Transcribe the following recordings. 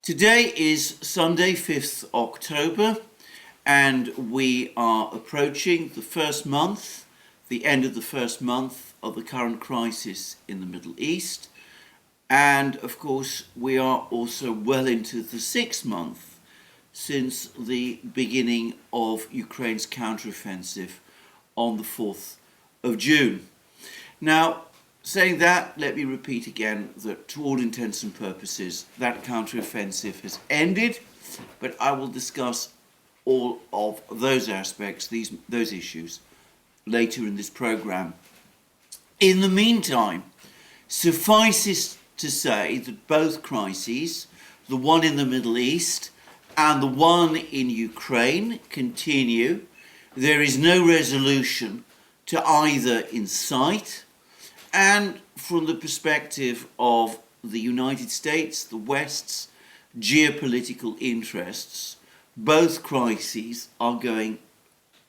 Today is Sunday, 5th October, and we are approaching the first month, the end of the first month of the current crisis in the Middle East. And of course, we are also well into the 6th month since the beginning of Ukraine's counteroffensive on the 4th of June. Now, saying that, let me repeat again that to all intents and purposes, that counteroffensive has ended, but I will discuss all of those aspects, those issues, later in this program. In the meantime, suffices to say that both crises, the one in the Middle East and the one in Ukraine, continue. There is no resolution to either in sight. And from the perspective of the United States, the West's geopolitical interests, both crises are going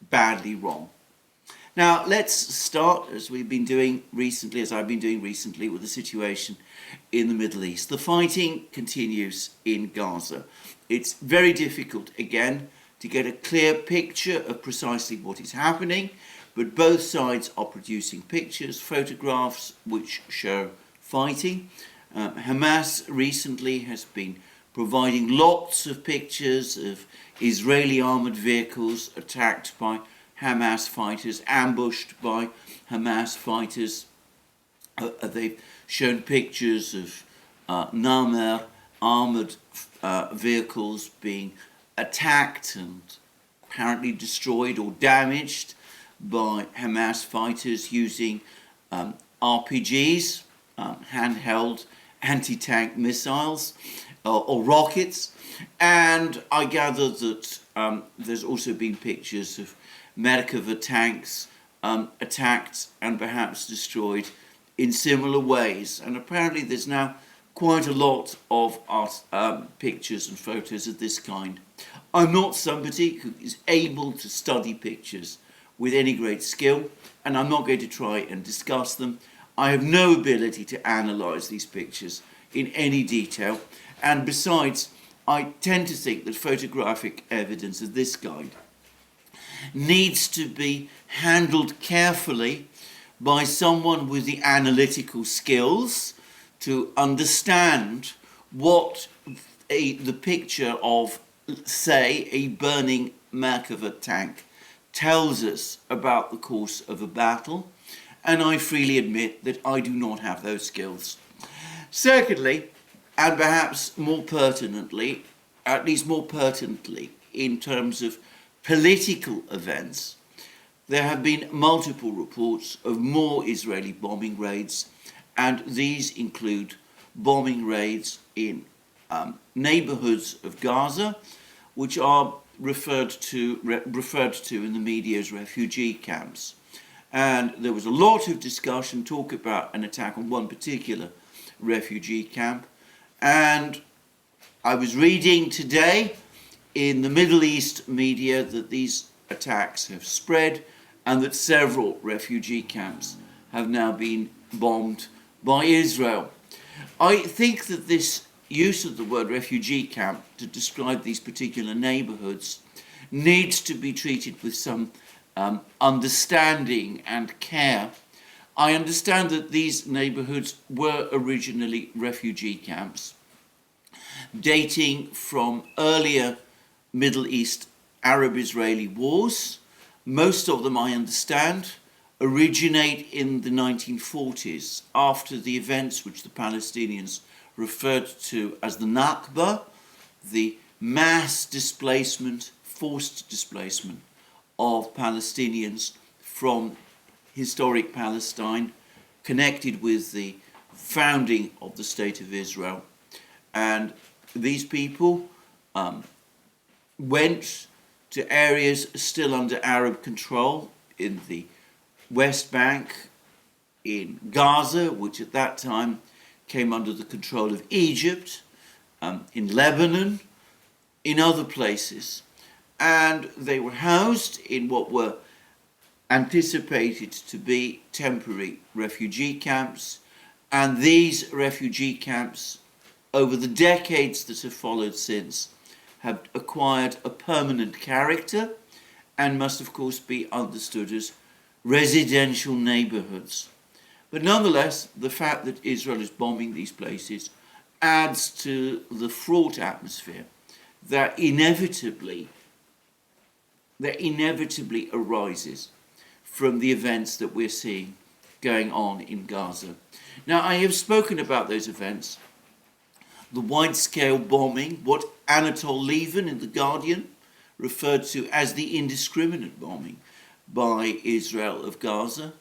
badly wrong. Now, let's start, as I've been doing recently, with the situation in the Middle East. The fighting continues in Gaza. It's very difficult, again, to get a clear picture of precisely what is happening, but both sides are producing pictures, photographs which show fighting. Hamas recently has been providing lots of pictures of Israeli armoured vehicles attacked by Hamas fighters, ambushed by Hamas fighters. They've shown pictures of Namer armoured vehicles being attacked and apparently destroyed or damaged by Hamas fighters using RPGs, handheld anti-tank missiles or rockets. And I gather that there's also been pictures of Merkava tanks attacked and perhaps destroyed in similar ways. And apparently there's now quite a lot of pictures and photos of this kind. I'm not somebody who is able to study pictures with any great skill, and I'm not going to try and discuss them. I have no ability to analyse these pictures in any detail, and besides, I tend to think that photographic evidence of this kind needs to be handled carefully by someone with the analytical skills to understand what the picture of, say, a burning Merkava tank tells us about the course of a battle, and I freely admit that I do not have those skills. Secondly, and perhaps more pertinently, at least more pertinently in terms of political events, there have been multiple reports of more Israeli bombing raids, and these include bombing raids in neighbourhoods of Gaza, which are referred to in the media as refugee camps. And there was a lot of discussion, talk about an attack on one particular refugee camp. And I was reading today in the Middle East media that these attacks have spread and that several refugee camps have now been bombed by Israel. I think that this use of the word refugee camp to describe these particular neighbourhoods needs to be treated with some understanding and care. I understand that these neighbourhoods were originally refugee camps, dating from earlier Middle East Arab-Israeli wars. Most of them, I understand, originate in the 1940s, after the events which the Palestinians referred to as the Nakba, the mass displacement, forced displacement of Palestinians from historic Palestine, connected with the founding of the State of Israel. And these people went to areas still under Arab control in the West Bank, in Gaza, which at that time came under the control of Egypt, in Lebanon, in other places. And they were housed in what were anticipated to be temporary refugee camps. And these refugee camps over the decades that have followed since, have acquired a permanent character and must of course be understood as residential neighbourhoods. But nonetheless, the fact that Israel is bombing these places adds to the fraught atmosphere that inevitably arises from the events that we're seeing going on in Gaza. Now, I have spoken about those events, the wide-scale bombing, what Anatol Lieven in The Guardian referred to as the indiscriminate bombing by Israel of Gaza.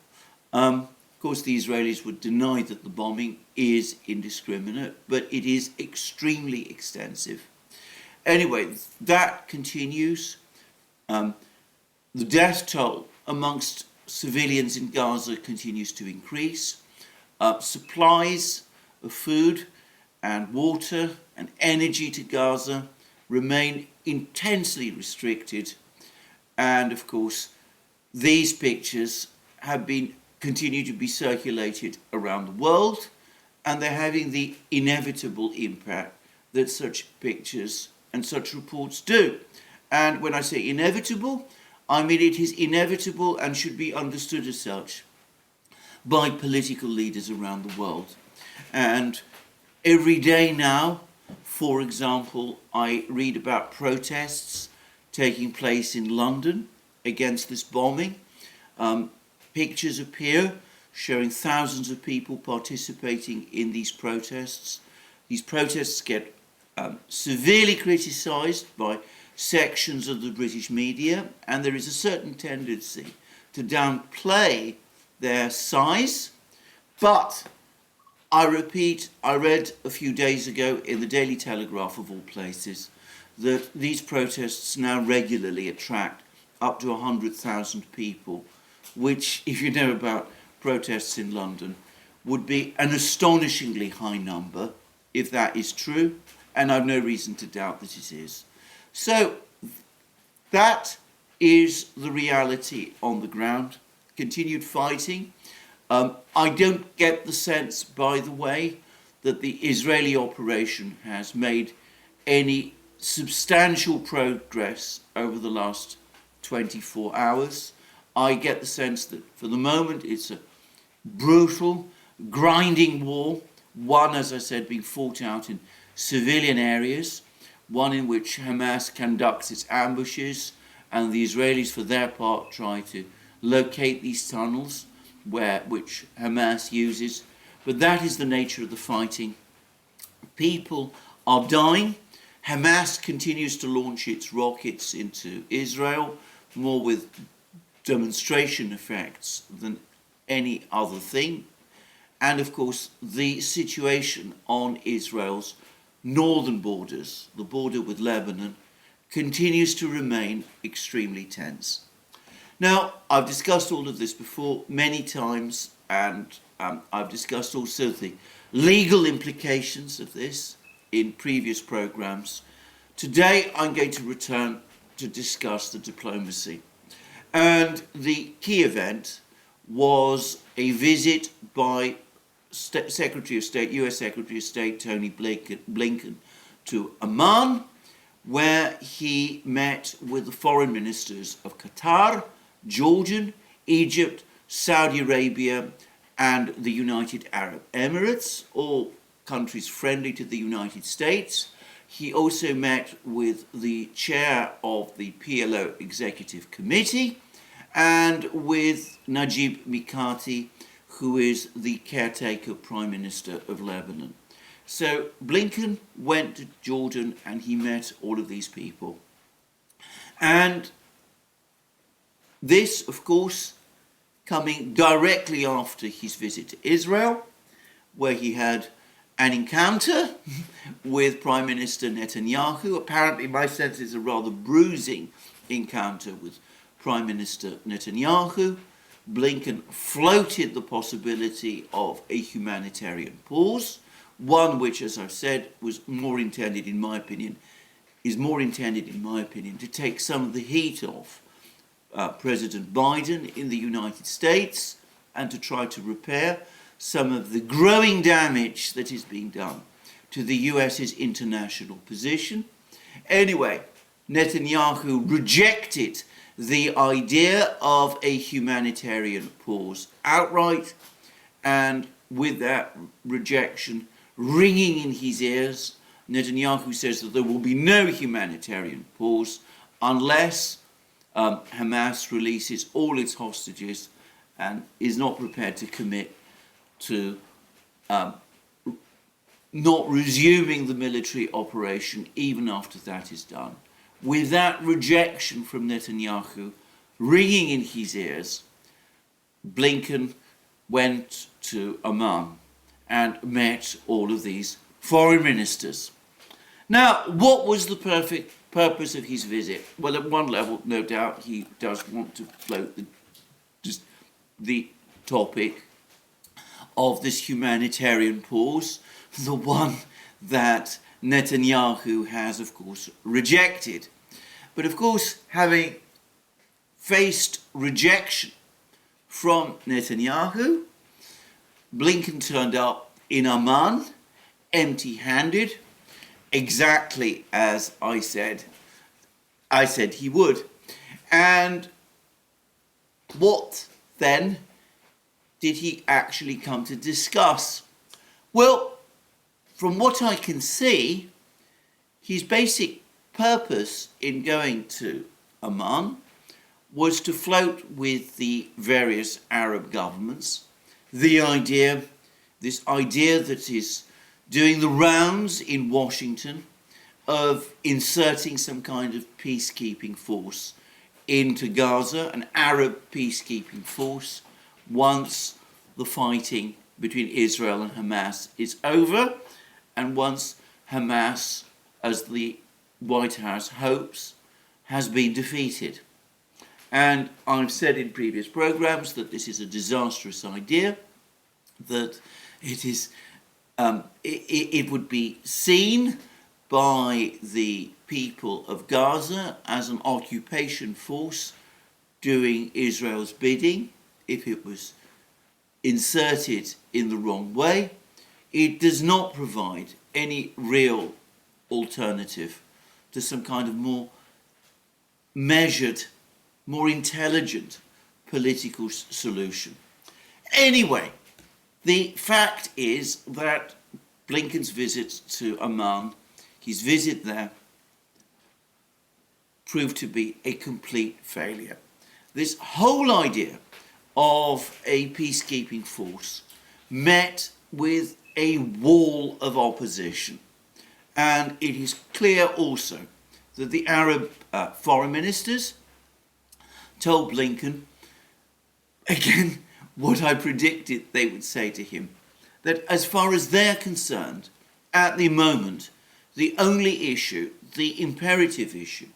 Of course, the Israelis would deny that the bombing is indiscriminate, but it is extremely extensive. Anyway, that continues. The death toll amongst civilians in Gaza continues to increase. Supplies of food and water and energy to Gaza remain intensely restricted. And of course, these pictures have continue to be circulated around the world, and they're having the inevitable impact that such pictures and such reports do. And when I say inevitable, I mean it is inevitable and should be understood as such by political leaders around the world. And every day now, for example, I read about protests taking place in London against this bombing. Pictures appear showing thousands of people participating in these protests. These protests get severely criticised by sections of the British media, and there is a certain tendency to downplay their size. But I repeat, I read a few days ago in the Daily Telegraph, of all places, that these protests now regularly attract up to 100,000 people, which, if you know about protests in London, would be an astonishingly high number if that is true, and I've no reason to doubt that it is. So that is the reality on the ground. Continued fighting. I don't get the sense, by the way, that the Israeli operation has made any substantial progress over the last 24 hours. I get the sense that for the moment it's a brutal, grinding war, one, as I said, being fought out in civilian areas, one in which Hamas conducts its ambushes, and the Israelis, for their part, try to locate these tunnels which Hamas uses. But that is the nature of the fighting. People are dying. Hamas continues to launch its rockets into Israel, more with demonstration effects than any other thing. And of course, the situation on Israel's northern borders, the border with Lebanon, continues to remain extremely tense. Now, I've discussed all of this before many times, and I've discussed also the legal implications of this in previous programs. Today, I'm going to return to discuss the diplomacy. And the key event was a visit by Secretary of State, US Secretary of State Tony Blinken to Amman, where he met with the foreign ministers of Qatar, Jordan, Egypt, Saudi Arabia, and the United Arab Emirates, all countries friendly to the United States. He also met with the chair of the PLO Executive Committee and with Najib Mikati, who is the caretaker Prime Minister of Lebanon. So Blinken went to Jordan and he met all of these people. And this, of course, coming directly after his visit to Israel, where he had an encounter with Prime Minister Netanyahu. Apparently, my sense is a rather bruising encounter with Prime Minister Netanyahu. Blinken floated the possibility of a humanitarian pause, one which, as I've said, is more intended, in my opinion, to take some of the heat off President Biden in the United States and to try to repair some of the growing damage that is being done to the US's international position. Anyway, Netanyahu rejected the idea of a humanitarian pause outright, and with that rejection ringing in his ears, Netanyahu says that there will be no humanitarian pause unless Hamas releases all its hostages and is not prepared to commit to not resuming the military operation even after that is done. With that rejection from Netanyahu ringing in his ears, Blinken went to Amman and met all of these foreign ministers. Now, what was the purpose of his visit? Well, at one level, no doubt, he does want to float the topic of this humanitarian pause, the one that Netanyahu has, of course, rejected. But, of course, having faced rejection from Netanyahu, Blinken turned up in Amman, empty-handed, exactly as I said he would. And what then did he actually come to discuss? Well, from what I can see, his basic purpose in going to Amman was to float with the various Arab governments this idea that is doing the rounds in Washington of inserting some kind of peacekeeping force into Gaza, an Arab peacekeeping force, once the fighting between Israel and Hamas is over, and once Hamas, as the White House hopes, has been defeated. And I've said in previous programs that this is a disastrous idea, that it would be seen by the people of Gaza as an occupation force doing Israel's bidding if it was inserted in the wrong way. It does not provide any real alternative to some kind of more measured, more intelligent political solution. Anyway, the fact is that Blinken's visit to Amman, his visit there, proved to be a complete failure. This whole idea of a peacekeeping force met with a wall of opposition. And it is clear also that the Arab foreign ministers told Blinken, again, what I predicted they would say to him, that as far as they're concerned, at the moment, the only issue, the imperative issue,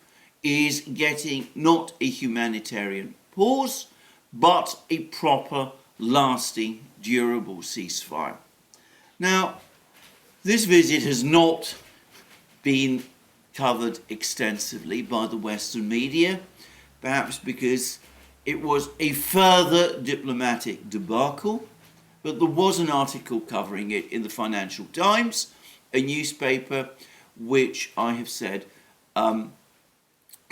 is getting not a humanitarian pause, but a proper, lasting, durable ceasefire. Now, this visit has not been covered extensively by the Western media, perhaps because it was a further diplomatic debacle, but there was an article covering it in the Financial Times, a newspaper which I have said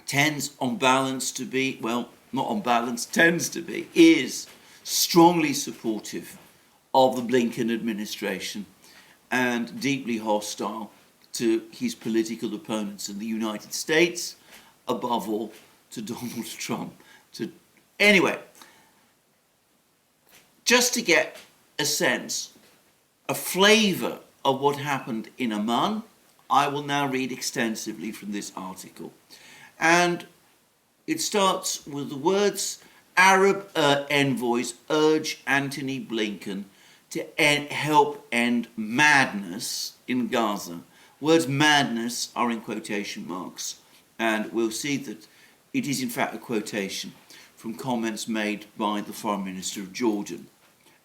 tends on balance to be, well, not on balance, tends to be, is strongly supportive of the Blinken administration and deeply hostile to his political opponents in the United States, above all to Donald Trump. Anyway, just to get a sense, a flavour of what happened in Amman, I will now read extensively from this article. And it starts with the words, Arab envoys urge Antony Blinken to help end madness in Gaza. Words madness are in quotation marks, and we'll see that it is in fact a quotation from comments made by the Foreign Minister of Jordan.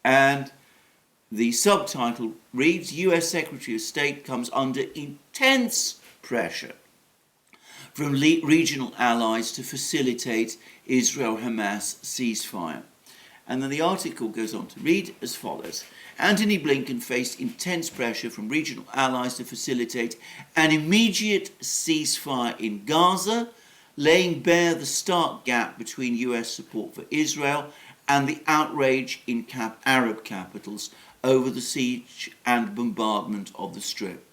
And the subtitle reads, US Secretary of State comes under intense pressure from regional allies to facilitate Israel-Hamas ceasefire. And then the article goes on to read as follows. Antony Blinken faced intense pressure from regional allies to facilitate an immediate ceasefire in Gaza, laying bare the stark gap between US support for Israel and the outrage in Arab capitals over the siege and bombardment of the Strip.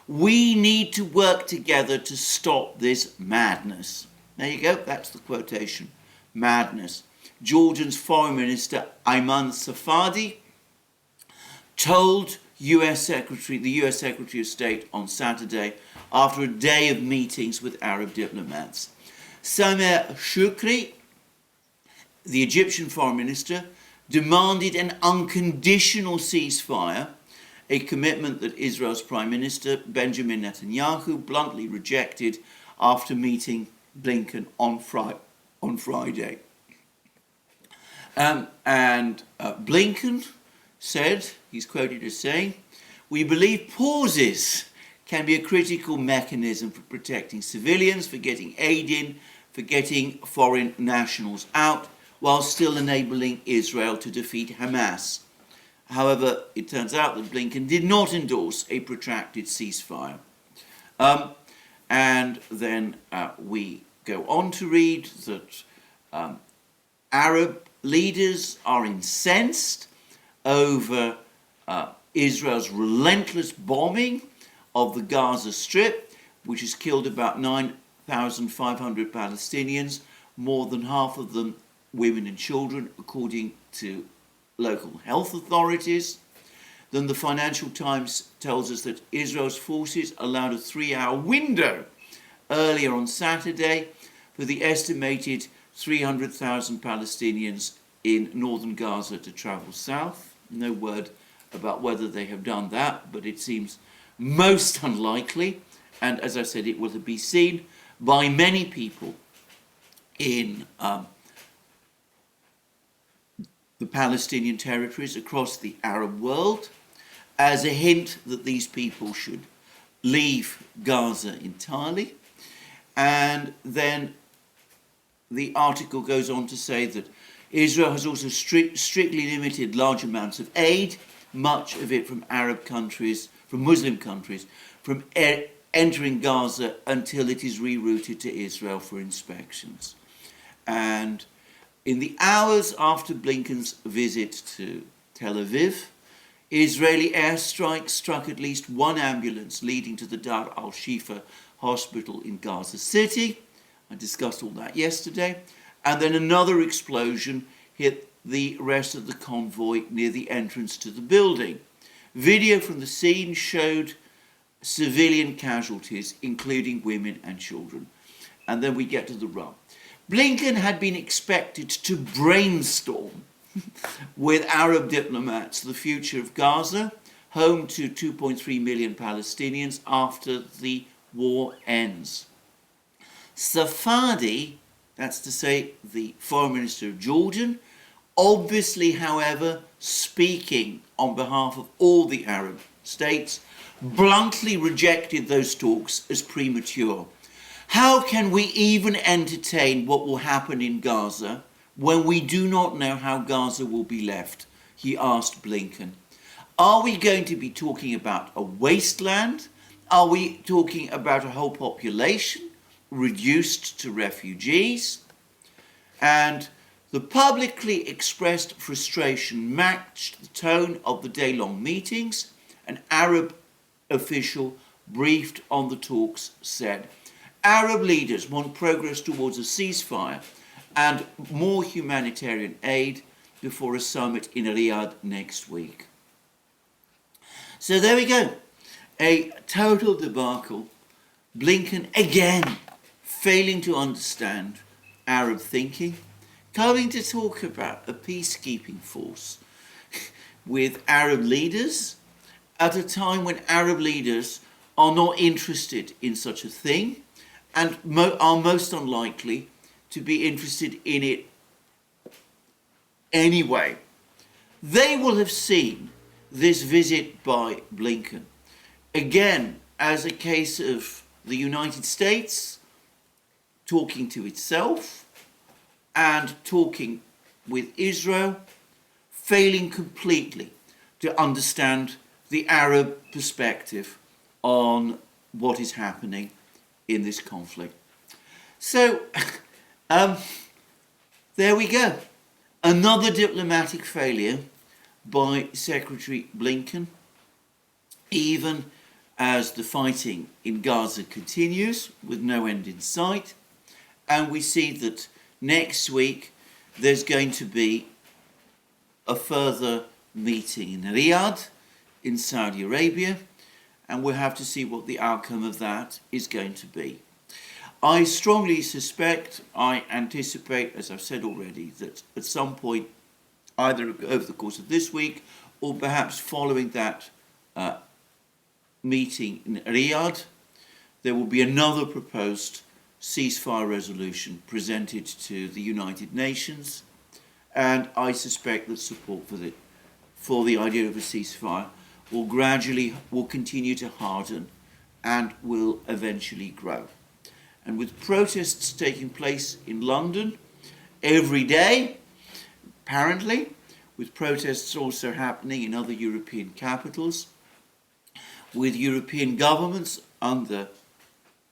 We need to work together to stop this madness. There you go, that's the quotation. Madness. Jordan's Foreign Minister Ayman Safadi told the US Secretary of State on Saturday after a day of meetings with Arab diplomats. Sameh Shoukry, the Egyptian Foreign Minister, demanded an unconditional ceasefire, a commitment that Israel's Prime Minister Benjamin Netanyahu bluntly rejected after meeting Blinken on Friday. Blinken said, he's quoted as saying, "We believe pauses can be a critical mechanism for protecting civilians, for getting aid in, for getting foreign nationals out, while still enabling Israel to defeat Hamas." However, it turns out that Blinken did not endorse a protracted ceasefire. And then we go on to read that Arab leaders are incensed over Israel's relentless bombing of the Gaza Strip, which has killed about 9,500 Palestinians, more than half of them women and children, according to local health authorities. Then the Financial Times tells us that Israel's forces allowed a 3-hour window earlier on Saturday for the estimated 300,000 Palestinians in northern Gaza to travel south. No word about whether they have done that, but it seems most unlikely. And as I said, it will be seen by many people in the Palestinian territories across the Arab world as a hint that these people should leave Gaza entirely. And then the article goes on to say that Israel has also strictly limited large amounts of aid, much of it from Arab countries, from Muslim countries, from entering Gaza until it is rerouted to Israel for inspections. And in the hours after Blinken's visit to Tel Aviv, Israeli airstrikes struck at least one ambulance leading to the Dar al-Shifa hospital in Gaza City. I discussed all that yesterday. And then another explosion hit the rest of the convoy near the entrance to the building. Video from the scene showed civilian casualties, including women and children. And then we get to the rub. Blinken had been expected to brainstorm with Arab diplomats the future of Gaza, home to 2.3 million Palestinians, after the war ends. Safadi, that's to say the Foreign Minister of Jordan, obviously, however, speaking on behalf of all the Arab states, bluntly rejected those talks as premature. How can we even entertain what will happen in Gaza when we do not know how Gaza will be left? He asked Blinken. Are we going to be talking about a wasteland? Are we talking about a whole population reduced to refugees? And the publicly expressed frustration matched the tone of the day-long meetings. An Arab official briefed on the talks said, Arab leaders want progress towards a ceasefire and more humanitarian aid before a summit in Riyadh next week. So there we go. A total debacle. Blinken again failing to understand Arab thinking, coming to talk about a peacekeeping force with Arab leaders at a time when Arab leaders are not interested in such a thing and are most unlikely to be interested in it anyway. They will have seen this visit by Blinken again as a case of the United States talking to itself and talking with Israel, failing completely to understand the Arab perspective on what is happening in this conflict. So, there we go. Another diplomatic failure by Secretary Blinken, even as the fighting in Gaza continues with no end in sight. And we see that next week there's going to be a further meeting in Riyadh in Saudi Arabia, and we'll have to see what the outcome of that is going to be. I strongly suspect, I anticipate, as I've said already, that at some point, either over the course of this week or perhaps following that meeting in Riyadh, there will be another proposed ceasefire resolution presented to the United Nations, and I suspect that support for the idea of a ceasefire will continue to harden and will eventually grow. And with protests taking place in London every day, apparently, with protests also happening in other European capitals, with European governments under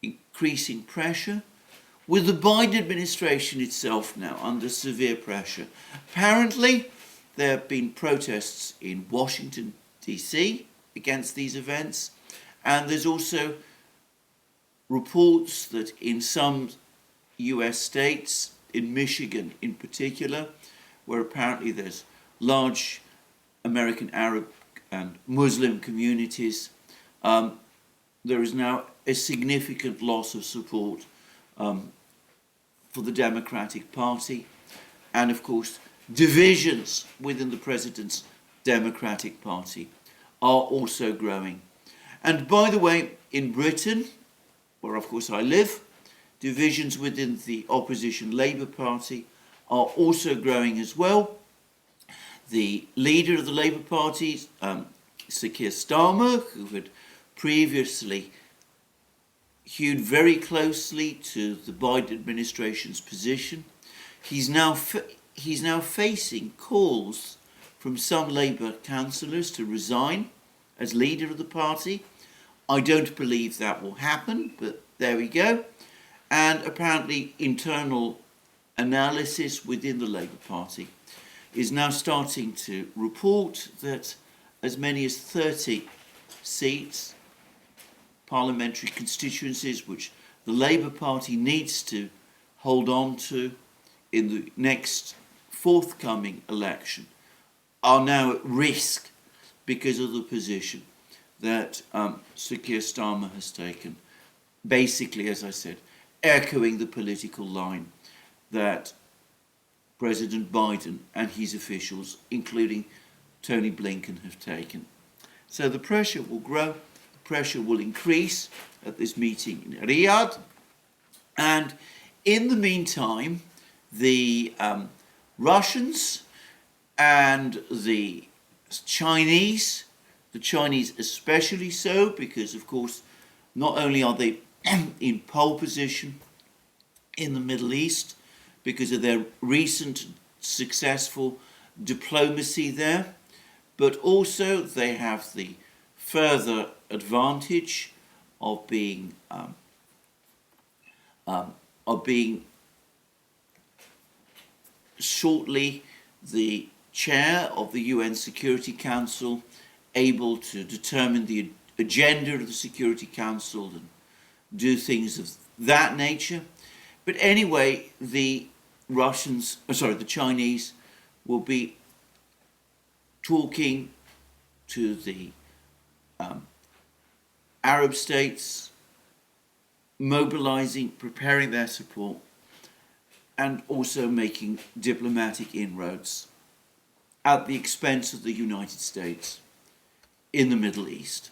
increasing pressure, with the Biden administration itself now under severe pressure. Apparently, there have been protests in Washington, D.C. against these events, and there's also reports that in some US states, in Michigan in particular, where apparently there's large American Arab and Muslim communities, there is now a significant loss of support for the Democratic Party, and of course divisions within the President's Democratic Party are also growing. And by the way, in Britain, where of course I live, divisions within the opposition Labour Party are also growing as well. The leader of the Labour Party, Sir Keir Starmer, who had previously hewed very closely to the Biden administration's position, he's now facing calls from some Labour councillors to resign as leader of the party. I don't believe that will happen, but there we go. And apparently internal analysis within the Labour Party is now starting to report that as many as 30 seats, parliamentary constituencies, which the Labour Party needs to hold on to in the next forthcoming election, are now at risk because of the position that Sir Keir Starmer has taken. Basically, as I said, echoing the political line that President Biden and his officials, including Tony Blinken, have taken. So the pressure will grow, the pressure will increase at this meeting in Riyadh, and in the meantime, the Russians and the Chinese especially so, because of course not only are they in pole position in the Middle East because of their recent successful diplomacy there, but also they have the further advantage of being shortly the chair of the UN Security Council, able to determine the agenda of the Security Council and do things of that nature. But anyway, the Chinese will be talking to the Arab states, mobilizing, preparing their support, and also making diplomatic inroads at the expense of the United States in the Middle East.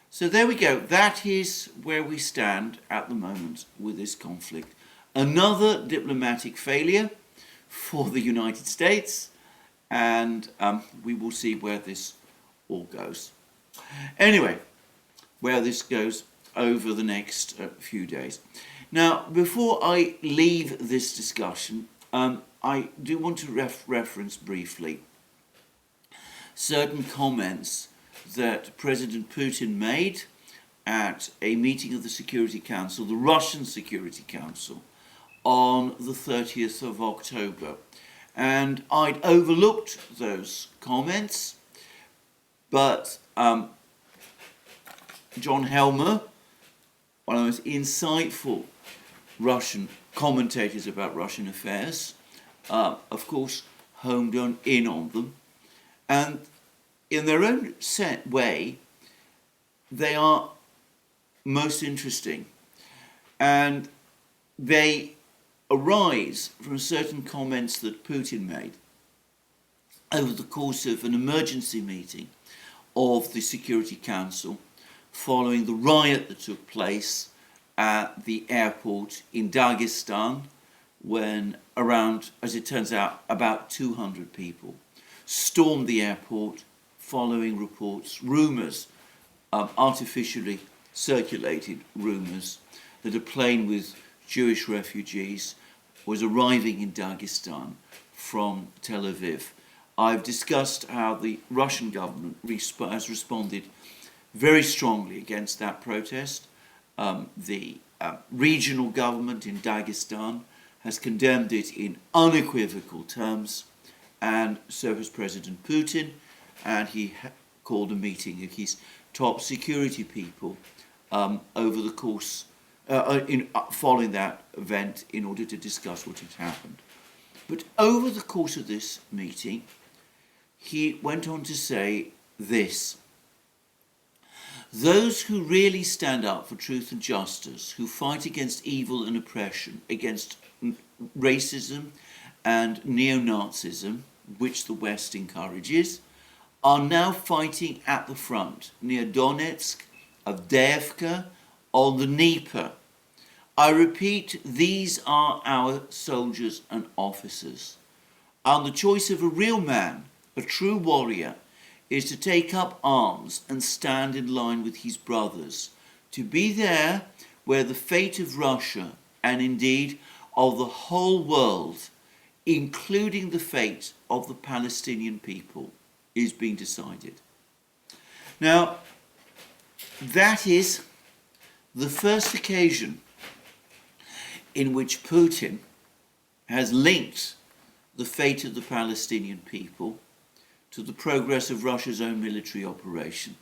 So there we go. That is where we stand at the moment with this conflict. Another diplomatic failure for the United States, and we will see where this all goes. Anyway, where this goes over the next few days. Now, before I leave this discussion, I do want to reference briefly certain comments that President Putin made at a meeting of the Security Council, the Russian Security Council, on the 30th of October. And I'd overlooked those comments, but John Helmer, one of the most insightful Russian commentators about Russian affairs, of course, homed in on them. And in their own set way, they are most interesting. And they arise from certain comments that Putin made over the course of an emergency meeting of the Security Council following the riot that took place at the airport in Dagestan, when around, as it turns out, about 200 people stormed the airport following reports, rumours, artificially circulated rumours, that a plane with Jewish refugees was arriving in Dagestan from Tel Aviv. I've discussed how the Russian government has responded very strongly against that protest. The regional government in Dagestan has condemned it in unequivocal terms, and so has President Putin, and he called a meeting of his top security people over the course, following that event, in order to discuss what had happened. But over the course of this meeting, he went on to say this: those who really stand up for truth and justice, who fight against evil and oppression, against racism and neo-Nazism, which the West encourages, are now fighting at the front, near Donetsk, Avdiivka, on the Dnieper. I repeat, these are our soldiers and officers. And the choice of a real man, a true warrior, is to take up arms and stand in line with his brothers, to be there where the fate of Russia, and indeed of the whole world, including the fate of the Palestinian people, is being decided. Now, that is the first occasion in which Putin has linked the fate of the Palestinian people to the progress of Russia's own military operation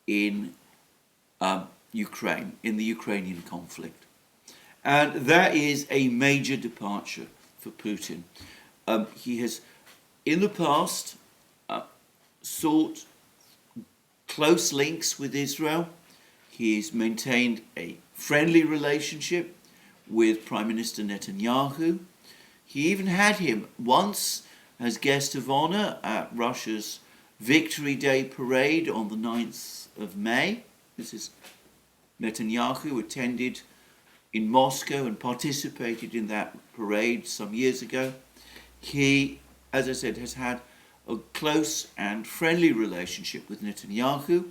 in Ukraine, in the Ukrainian conflict. And that is a major departure for Putin. He has, in the past, sought close links with Israel. He's maintained a friendly relationship with Prime Minister Netanyahu. He even had him once as guest of honor at Russia's Victory Day parade on the 9th of May. This is Netanyahu attended in Moscow and participated in that parade some years ago. He, as I said, has had a close and friendly relationship with Netanyahu,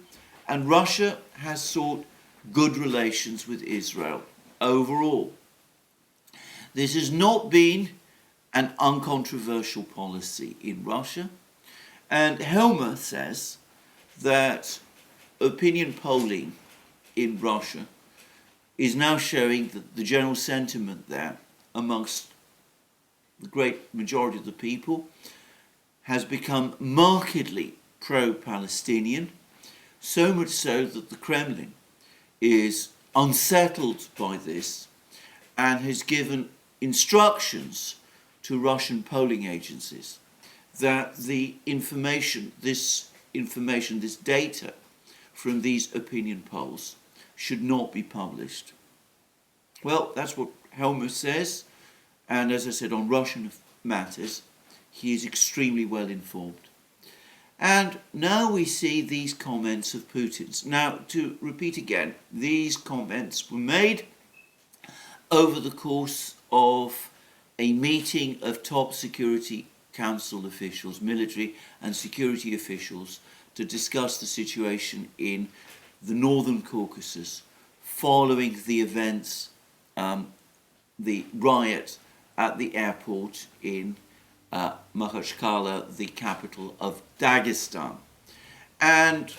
and Russia has sought good relations with Israel overall. This has not been an uncontroversial policy in Russia, and Helmer says that opinion polling in Russia is now showing that the general sentiment there amongst the great majority of the people has become markedly pro-Palestinian, so much so that the Kremlin is unsettled by this and has given instructions to Russian polling agencies that the information, this data from these opinion polls should not be published. Well, that's what Helmer says, and as I said, on Russian matters, he is extremely well informed. And now we see these comments of Putin's. Now, to repeat again, these comments were made over the course of a meeting of top Security Council officials, military and security officials, to discuss the situation in the Northern Caucasus following the events, the riot at the airport in Makhachkala, the capital of Dagestan. And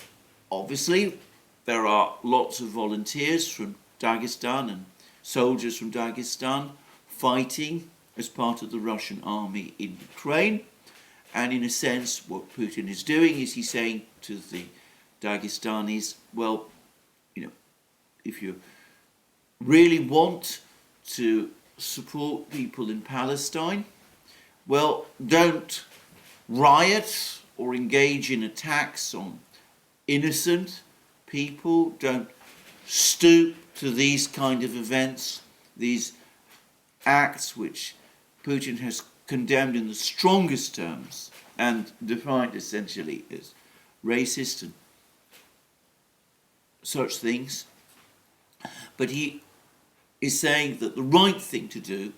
obviously there are lots of volunteers from Dagestan and soldiers from Dagestan fighting as part of the Russian army in Ukraine. And in a sense, what Putin is doing is he's saying to the Dagestanis, well, if you really want to support people in Palestine, well, don't riot or engage in attacks on innocent people. Don't stoop to these kind of events, these acts which Putin has condemned in the strongest terms and defined essentially as racist and such things. But he is saying that the right thing to do,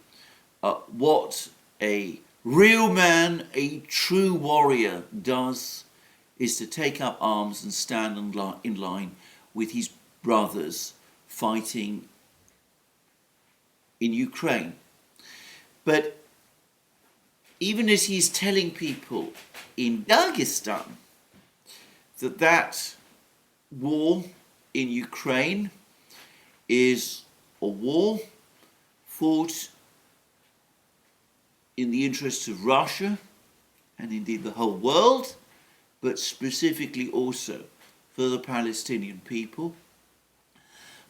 what a real man, a true warrior does, is to take up arms and stand in line with his brothers fighting in Ukraine. But even as he's telling people in Dagestan that war in Ukraine is a war fought in the interests of Russia and indeed the whole world, but specifically also for the Palestinian people.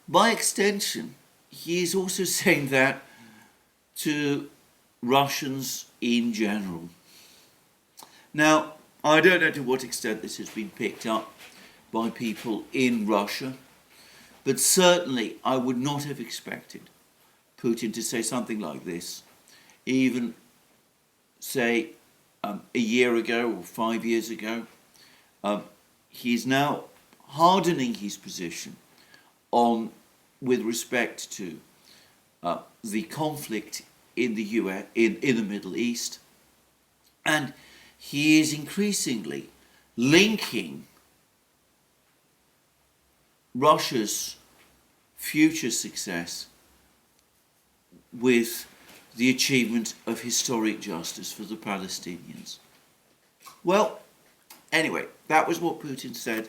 By extension, he is also saying that to Russians in general. Now, I don't know to what extent this has been picked up by people in Russia, but certainly I would not have expected Putin to say something like this, even say a year ago or 5 years ago. He's now hardening his position with respect to the conflict in the US, in the Middle East, and he is increasingly linking Russia's future success with the achievement of historic justice for the Palestinians. Well, anyway, that was what Putin said.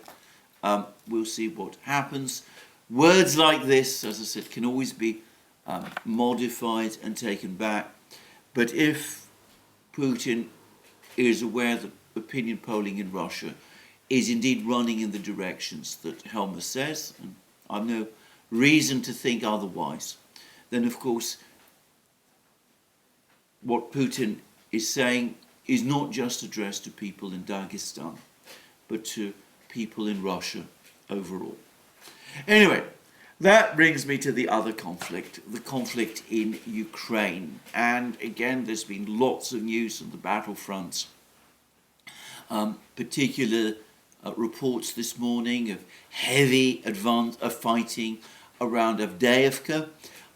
We'll see what happens. Words like this, as I said, can always be modified and taken back. But if Putin is aware that opinion polling in Russia is indeed running in the directions that Helmer says, and I've no reason to think otherwise, then of course what Putin is saying is not just addressed to people in Dagestan, but to people in Russia overall. Anyway, that brings me to the other conflict, the conflict in Ukraine. And again, there's been lots of news on the battlefronts, particular reports this morning of heavy fighting around Avdiivka.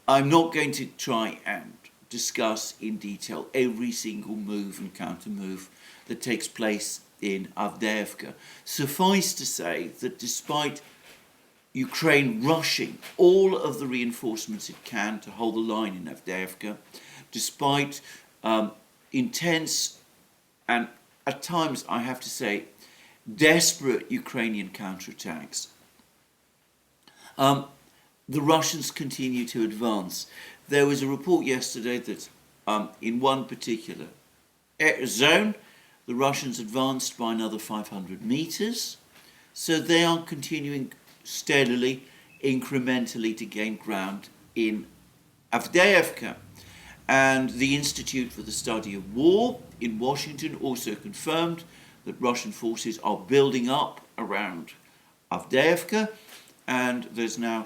I'm not going to try and discuss in detail every single move and counter move that takes place in Avdiivka. Suffice to say that despite Ukraine rushing all of the reinforcements it can to hold the line in Avdiivka, despite intense and at times, I have to say, desperate Ukrainian counterattacks, the Russians continue to advance. There was a report yesterday that in one particular zone, the Russians advanced by another 500 meters. So they are continuing steadily, incrementally to gain ground in Avdiivka. And the Institute for the Study of War in Washington also confirmed that Russian forces are building up around Avdiivka, and there's now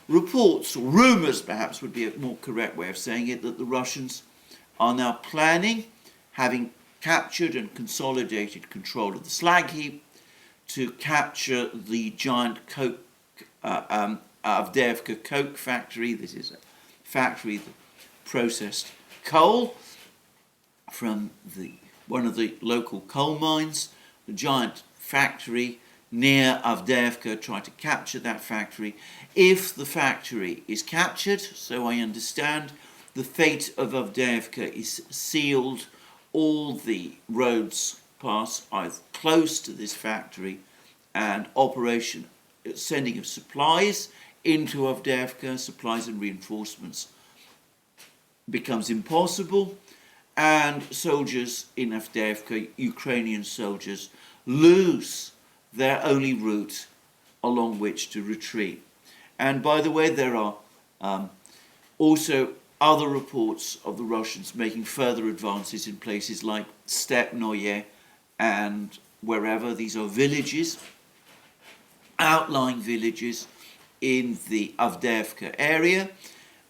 reports, or rumours perhaps would be a more correct way of saying it, that the Russians are now planning, having captured and consolidated control of the slag heap, to capture the giant Avdiivka coke factory. This is a factory that processed coal from one of the local coal mines. The giant factory near Avdiivka, try to capture that factory. If the factory is captured, so I understand, the fate of Avdiivka is sealed. All the roads pass either close to this factory, and operation sending of supplies into Avdiivka, supplies and reinforcements, becomes impossible, and soldiers in Avdiivka, Ukrainian soldiers, lose their only route along which to retreat. And by the way, there are also other reports of the Russians making further advances in places like Stepnoye and wherever. These are villages, outlying villages in the Avdiivka area,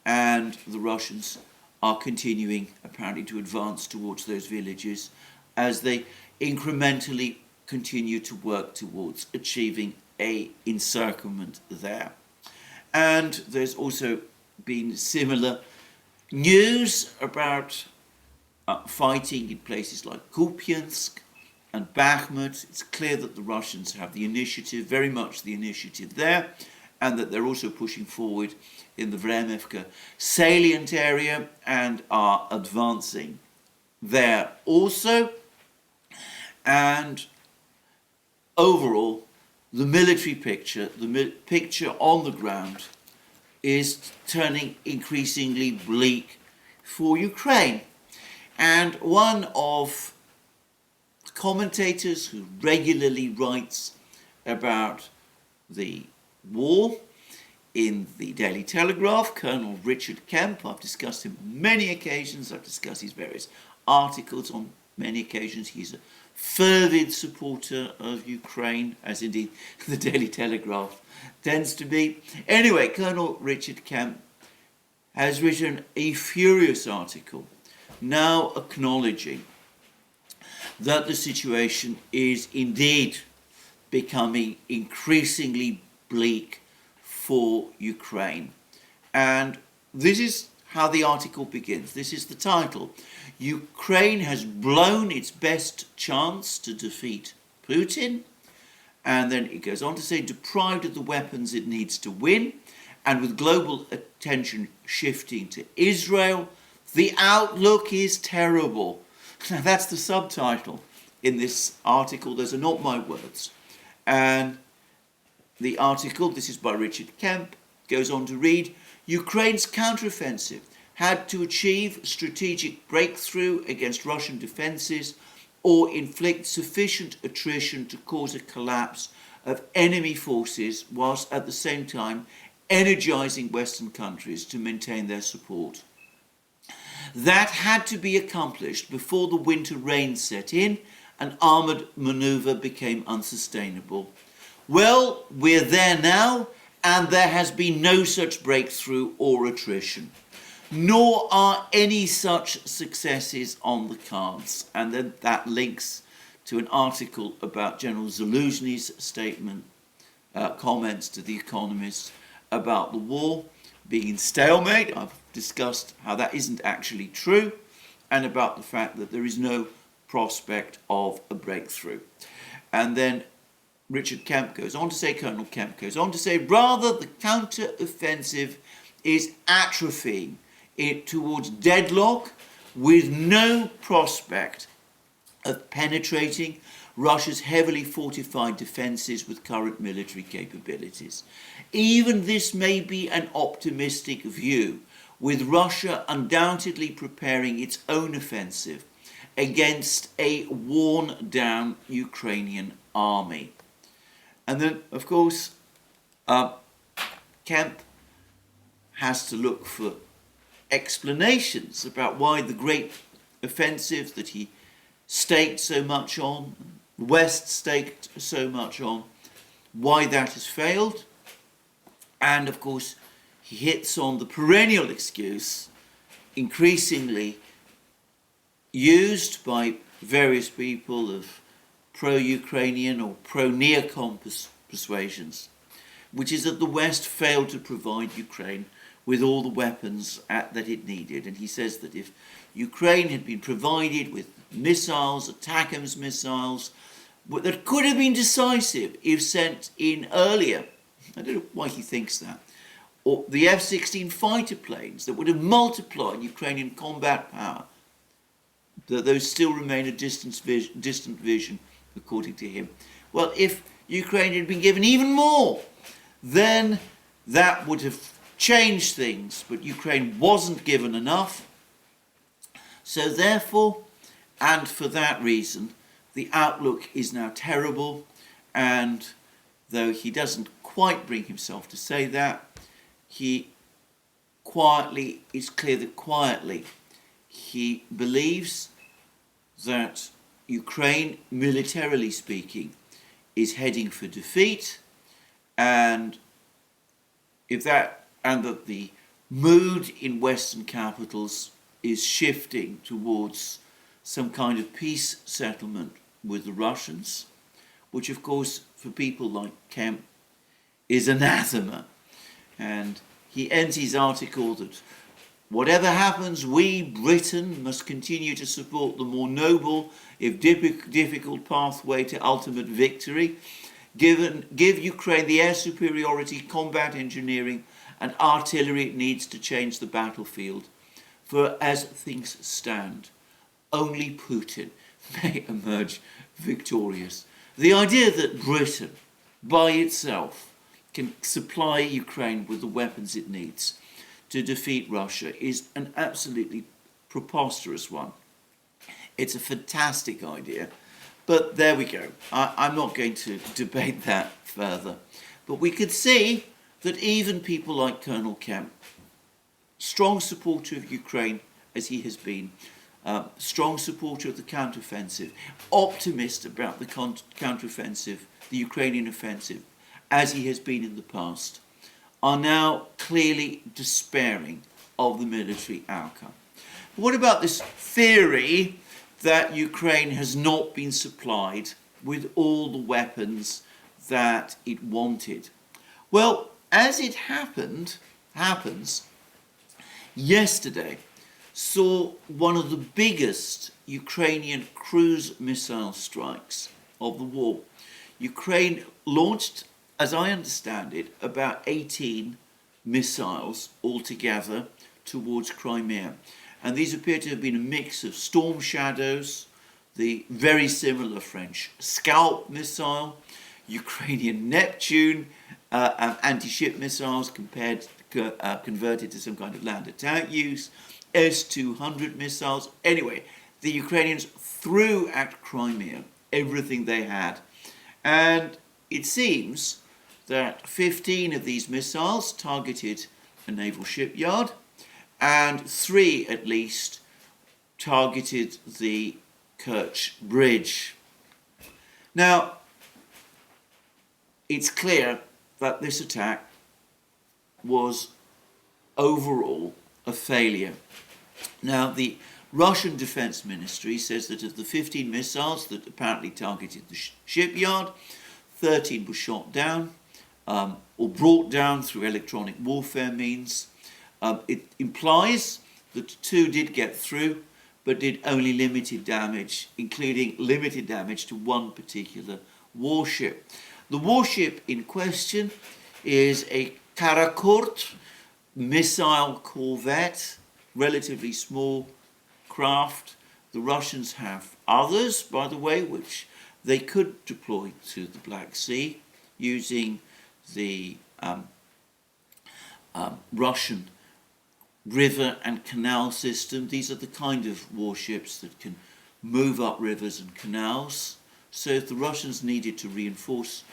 and the Russians are continuing apparently to advance towards those villages as they incrementally continue to work towards achieving a encirclement there. And there's also been similar news about fighting in places like Kupiansk and Bakhmut. It's clear that the Russians have the initiative, very much the initiative there, and that they're also pushing forward in the Vremivka salient area and are advancing there also. And overall, the military picture, the picture on the ground, is turning increasingly bleak for Ukraine. And one of the commentators who regularly writes about the war in the Daily Telegraph, Colonel Richard Kemp, I've discussed him on many occasions, I've discussed his various articles on many occasions. He's a fervid supporter of Ukraine, as indeed the Daily Telegraph tends to be. Anyway, Colonel Richard Kemp has written a furious article, now acknowledging that the situation is indeed becoming increasingly bleak for Ukraine. And this is how the article begins. This is the title. Ukraine has blown its best chance to defeat Putin. And then it goes on to say, deprived of the weapons it needs to win, and with global attention shifting to Israel, the outlook is terrible. Now that's the subtitle in this article. Those are not my words. And the article, this is by Richard Kemp, goes on to read, Ukraine's counteroffensive had to achieve strategic breakthrough against Russian defences or inflict sufficient attrition to cause a collapse of enemy forces, whilst at the same time energising Western countries to maintain their support. That had to be accomplished before the winter rains set in and armoured manoeuvre became unsustainable. Well, we're there now, and there has been no such breakthrough or attrition, nor are any such successes on the cards. And then that links to an article about General Zelensky's statement, comments to The Economist about the war being in stalemate. I've discussed how that isn't actually true, and about the fact that there is no prospect of a breakthrough. And then Richard Kemp goes on to say, Colonel Kemp goes on to say, rather the counter-offensive is atrophying it towards deadlock with no prospect of penetrating Russia's heavily fortified defences with current military capabilities. Even this may be an optimistic view, with Russia undoubtedly preparing its own offensive against a worn-down Ukrainian army. And then, of course, Kemp has to look for explanations about why the great offensive that he staked so much on, the West staked so much on, why that has failed. And, of course, he hits on the perennial excuse, increasingly used by various people of pro-Ukrainian or pro-neocon persuasions, which is that the West failed to provide Ukraine with all the weapons that it needed. And he says that if Ukraine had been provided with missiles, ATACMS missiles, that could have been decisive if sent in earlier, I don't know why he thinks that, or the F-16 fighter planes that would have multiplied Ukrainian combat power that those still remain a distant vision, according to him. Well, if Ukraine had been given even more, then that would have changed things, but Ukraine wasn't given enough. So therefore, and for that reason, the outlook is now terrible, and though he doesn't quite bring himself to say that, it's clear that quietly he believes that Ukraine, militarily speaking, is heading for defeat, and that the mood in Western capitals is shifting towards some kind of peace settlement with the Russians, which of course for people like Kemp is anathema. And he ends his article that whatever happens, we, Britain, must continue to support the more noble, if difficult pathway to ultimate victory. Give Ukraine the air superiority, combat engineering and artillery it needs to change the battlefield. For as things stand, only Putin may emerge victorious. The idea that Britain, by itself, can supply Ukraine with the weapons it needs to defeat Russia is an absolutely preposterous one. It's a fantastic idea, but there we go. I'm not going to debate that further. But we could see that even people like Colonel Kemp, strong supporter of Ukraine as he has been, strong supporter of the counteroffensive, optimist about the counteroffensive, the Ukrainian offensive, as he has been in the past, are now clearly despairing of the military outcome. What about this theory that Ukraine has not been supplied with all the weapons that it wanted? Well, as it happens, yesterday saw one of the biggest Ukrainian cruise missile strikes of the war. Ukraine launched, as I understand it, about 18 missiles altogether towards Crimea. And these appear to have been a mix of Storm Shadows, the very similar French Scalp missile, Ukrainian Neptune, anti-ship missiles converted to some kind of land attack use, S-200 missiles. Anyway, the Ukrainians threw at Crimea everything they had. And it seems that 15 of these missiles targeted a naval shipyard, and 3 at least targeted the Kerch Bridge. Now, it's clear that this attack was overall a failure. Now, the Russian Defense Ministry says that of the 15 missiles that apparently targeted the shipyard, 13 were shot down or brought down through electronic warfare means. It implies that 2 did get through, but did only limited damage, including limited damage to one particular warship. The warship in question is a Karakurt missile corvette, relatively small craft. The Russians have others, by the way, which they could deploy to the Black Sea using the Russian river and canal system. These are the kind of warships that can move up rivers and canals. So if the Russians needed to reinforce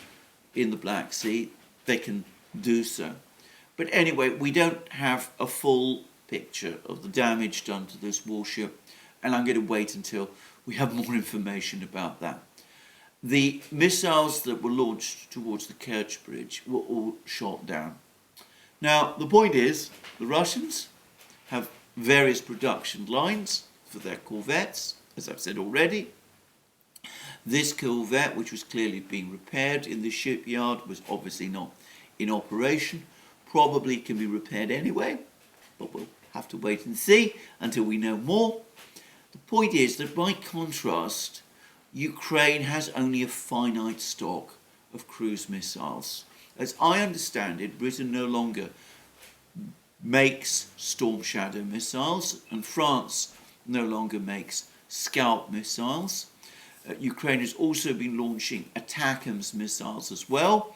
in the Black Sea, they can do so. But anyway, we don't have a full picture of the damage done to this warship, and I'm going to wait until we have more information about that. The missiles that were launched towards the Kerch Bridge were all shot down. Now, the point is, the Russians have various production lines for their corvettes, as I've said already. This corvette, which was clearly being repaired in the shipyard, was obviously not in operation. Probably can be repaired anyway, but we'll have to wait and see until we know more. The point is that by contrast, Ukraine has only a finite stock of cruise missiles. As I understand it, Britain no longer makes Storm Shadow missiles, and France no longer makes Scalp missiles. Ukraine has also been launching ATACMS missiles as well.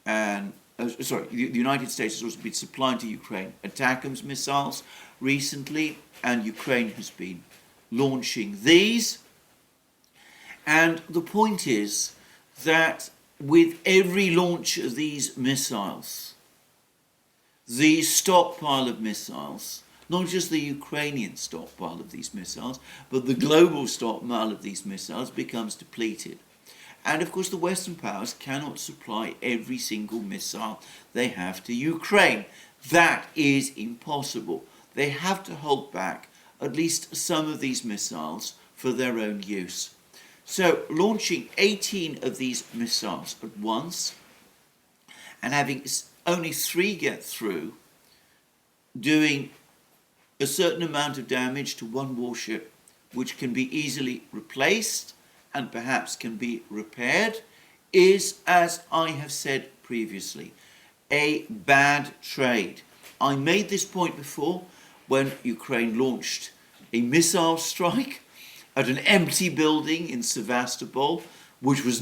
And the United States has also been supplying to Ukraine ATACMS missiles recently, and Ukraine has been launching these. And the point is that with every launch of these missiles, the stockpile of missiles, not just the Ukrainian stockpile of these missiles, but the global stockpile of these missiles becomes depleted. And of course the Western powers cannot supply every single missile they have to Ukraine. That is impossible. They have to hold back at least some of these missiles for their own use. So launching 18 of these missiles at once and having only 3 get through, doing a certain amount of damage to one warship which can be easily replaced and perhaps can be repaired, is, as I have said previously, a bad trade. I made this point before when Ukraine launched a missile strike at an empty building in Sevastopol, which was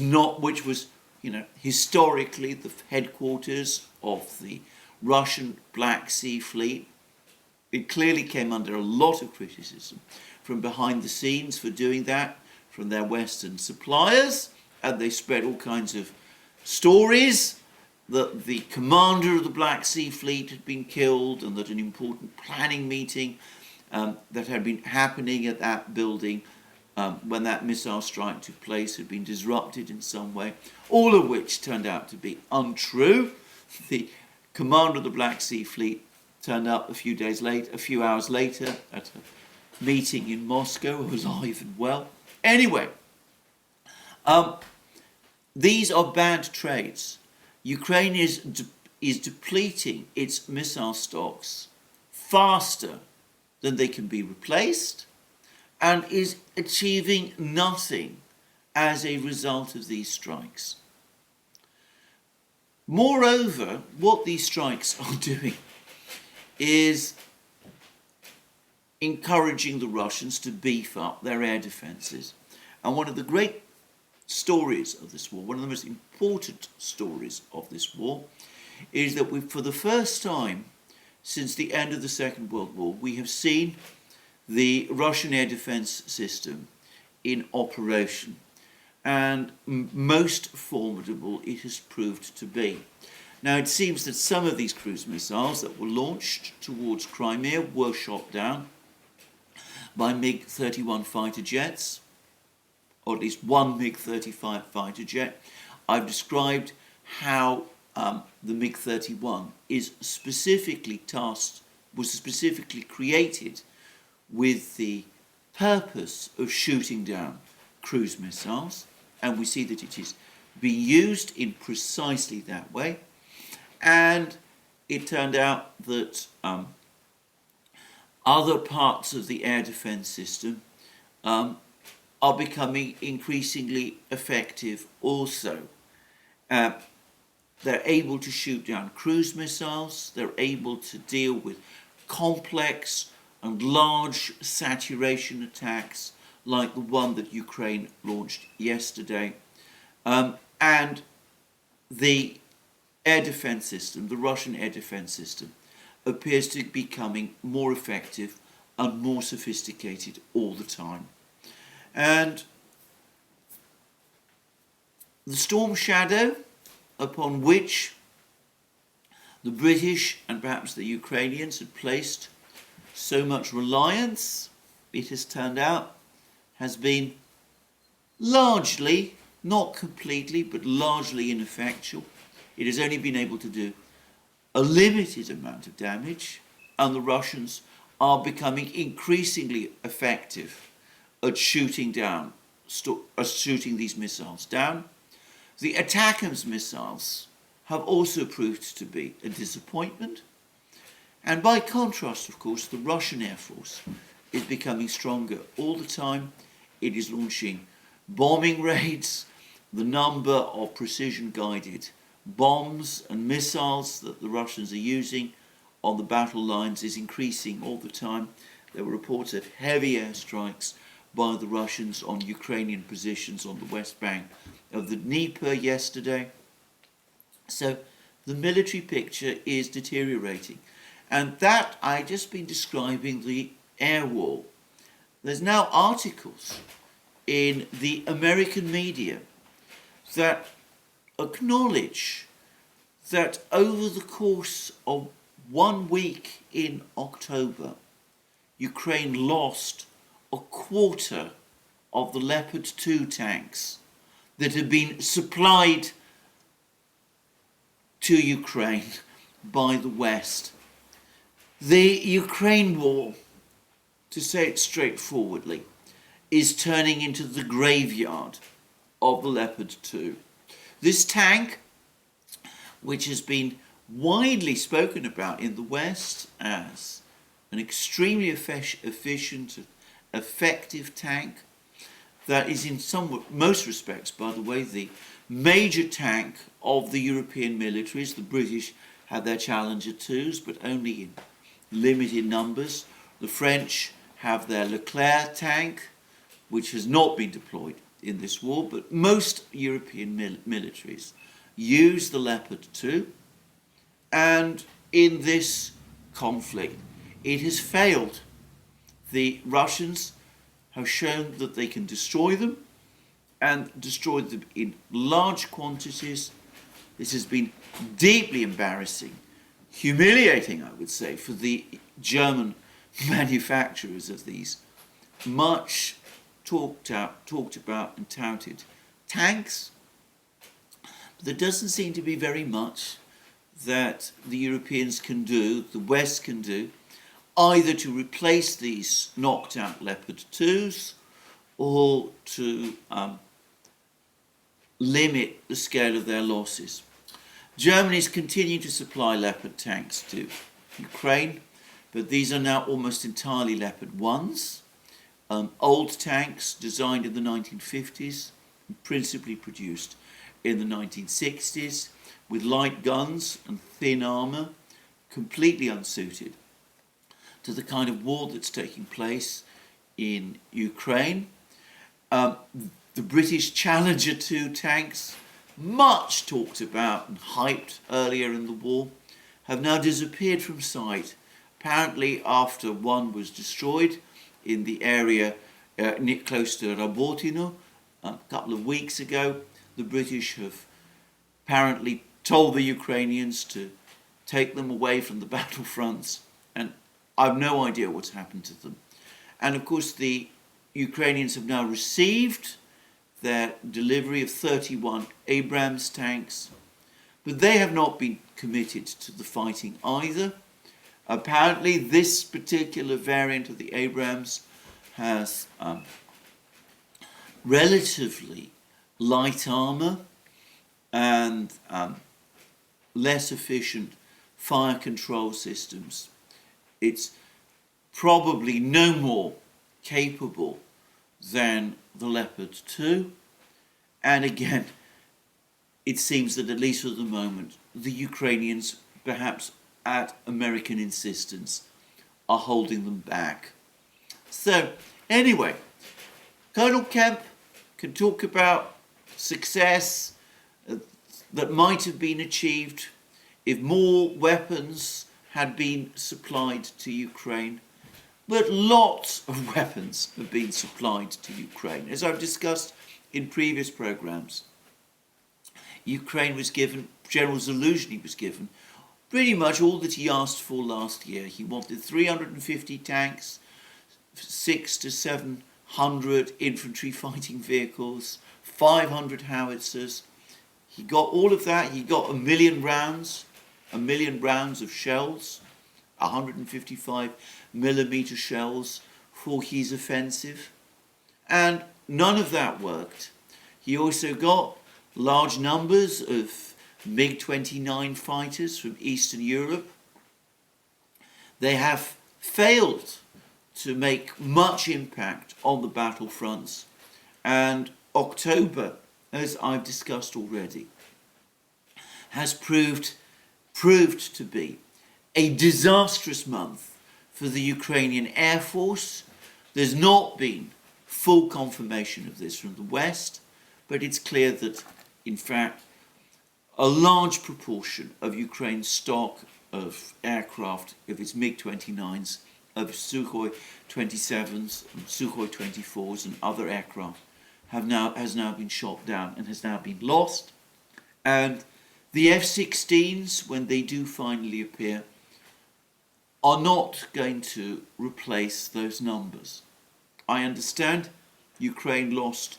historically the headquarters of the Russian Black Sea Fleet. It clearly came under a lot of criticism from behind the scenes for doing that, from their Western suppliers, and they spread all kinds of stories that the commander of the Black Sea Fleet had been killed and that an important planning meeting that had been happening at that building when that missile strike took place had been disrupted in some way, all of which turned out to be untrue. The commander of the Black Sea Fleet turned up a few hours later at a meeting in Moscow, alive and well. Anyway, these are bad trades. Ukraine is depleting its missile stocks faster than they can be replaced and is achieving nothing as a result of these strikes. Moreover, what these strikes are doing is encouraging the Russians to beef up their air defences. And one of the great stories of this war, one of the most important stories of this war, is that for the first time since the end of the Second World War, we have seen the Russian air defence system in operation. And most formidable it has proved to be. Now it seems that some of these cruise missiles that were launched towards Crimea were shot down by MiG-31 fighter jets, or at least one MiG-35 fighter jet. I've described how the MiG-31 was specifically created with the purpose of shooting down cruise missiles, and we see that it is being used in precisely that way. And it turned out that other parts of the air defence system are becoming increasingly effective also. They're able to shoot down cruise missiles, they're able to deal with complex and large saturation attacks like the one that Ukraine launched yesterday. And the air defence system, the Russian air defence system, appears to be becoming more effective and more sophisticated all the time. And the storm shadow upon which the British and perhaps the Ukrainians had placed so much reliance, it has turned out, has been largely, not completely, but largely ineffectual. It has only been able to do a limited amount of damage, and the Russians are becoming increasingly effective at shooting these missiles down. The ATACMS missiles have also proved to be a disappointment. And by contrast, of course, the Russian Air Force is becoming stronger all the time. It is launching bombing raids. The number of precision-guided bombs and missiles that the Russians are using on the battle lines is increasing all the time. There were reports of heavy airstrikes by the Russians on Ukrainian positions on the west bank of the Dnieper yesterday. So the military picture is deteriorating. And that, I've just been describing the air wall. There's now articles in the American media that acknowledge that over the course of 1 week in October, Ukraine lost a quarter of the Leopard 2 tanks that had been supplied to Ukraine by the West. The Ukraine war, to say it straightforwardly, is turning into the graveyard of the Leopard 2. This tank, which has been widely spoken about in the West as an extremely efficient, effective tank, that is in most respects, by the way, the major tank of the European militaries. The British had their Challenger 2s, but only in limited numbers. The French have their Leclerc tank, which has not been deployed in this war, but most European militaries use the Leopard 2, and in this conflict it has failed. The Russians have shown that they can destroy them, and destroy them in large quantities. This has been deeply embarrassing, humiliating, I would say, for the German manufacturers of these much talked about and touted tanks. But there doesn't seem to be very much that the Europeans can do, the West can do, either to replace these knocked out Leopard 2s or to limit the scale of their losses. Germany is continuing to supply Leopard tanks to Ukraine, but these are now almost entirely Leopard 1s, old tanks designed in the 1950s, principally produced in the 1960s, with light guns and thin armour, completely unsuited to the kind of war that's taking place in Ukraine. The British Challenger 2 tanks, much talked about and hyped earlier in the war, have now disappeared from sight. Apparently, after one was destroyed in the area close to Rabotino a couple of weeks ago, the British have apparently told the Ukrainians to take them away from the battlefronts, and I've no idea what's happened to them. And of course, the Ukrainians have now received their delivery of 31 Abrams tanks, but they have not been committed to the fighting either. Apparently, this particular variant of the Abrams has relatively light armour and less efficient fire control systems. It's probably no more capable than the Leopard 2, and again, it seems that at least at the moment, the Ukrainians, perhaps at American insistence, are holding them back. So, anyway, Colonel Kemp can talk about success that might have been achieved if more weapons had been supplied to Ukraine. But lots of weapons have been supplied to Ukraine. As I've discussed in previous programmes, Ukraine was given, General Zelensky was given, pretty much all that he asked for last year. He wanted 350 tanks, 600 to 700 infantry fighting vehicles, 500 howitzers. He got all of that. He got 1 million rounds of shells, 155 millimeter shells for his offensive, and none of that worked. He also got large numbers of MiG-29 fighters from Eastern Europe. They have failed to make much impact on the battlefronts, and October, as I've discussed already, has proved to be a disastrous month for the Ukrainian Air Force. There's not been full confirmation of this from the West, but it's clear that, in fact, a large proportion of Ukraine's stock of aircraft, of its MiG-29s, of Sukhoi 27s, Sukhoi 24s and other aircraft has now been shot down and has now been lost. And the F-16s, when they do finally appear, are not going to replace those numbers. I understand Ukraine lost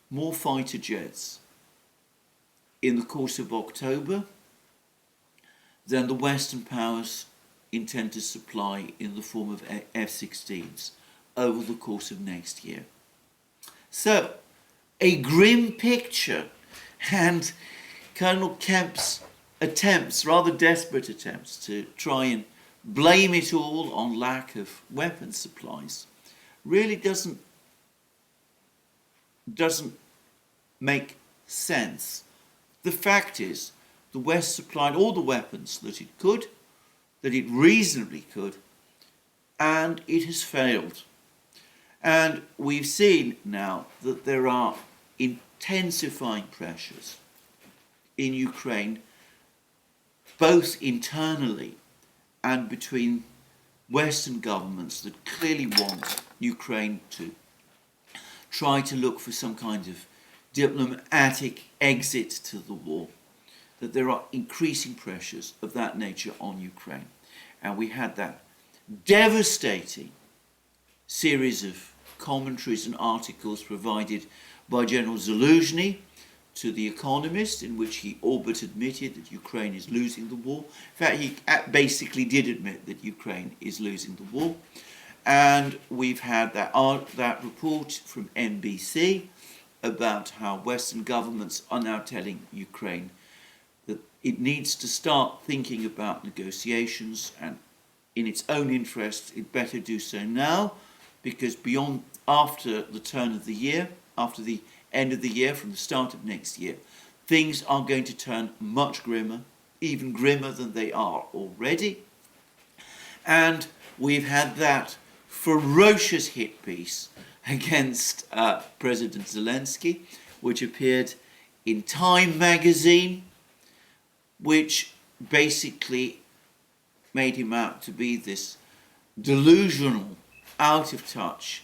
more fighter jets in the course of October than the Western powers intend to supply in the form of F-16s over the course of next year. So, a grim picture, and Colonel Kemp's attempts, rather desperate attempts, to try and blame it all on lack of weapons supplies really doesn't make sense. The fact is, the West supplied all the weapons that it could, that it reasonably could, and it has failed. And we've seen now that there are intensifying pressures in Ukraine, both internally and between Western governments that clearly want Ukraine to try to look for some kind of diplomatic exit to the war, that there are increasing pressures of that nature on Ukraine. And we had that devastating series of commentaries and articles provided by General Zelensky to The Economist, in which he all but admitted that Ukraine is losing the war. In fact, he basically did admit that Ukraine is losing the war. And we've had that report from NBC about how Western governments are now telling Ukraine that it needs to start thinking about negotiations, and in its own interest it better do so now, because after the turn of the year, after the end of the year, from the start of next year, things are going to turn much grimmer, even grimmer than they are already. And we've had that ferocious hit piece against President Zelensky, which appeared in Time magazine, which basically made him out to be this delusional, out of touch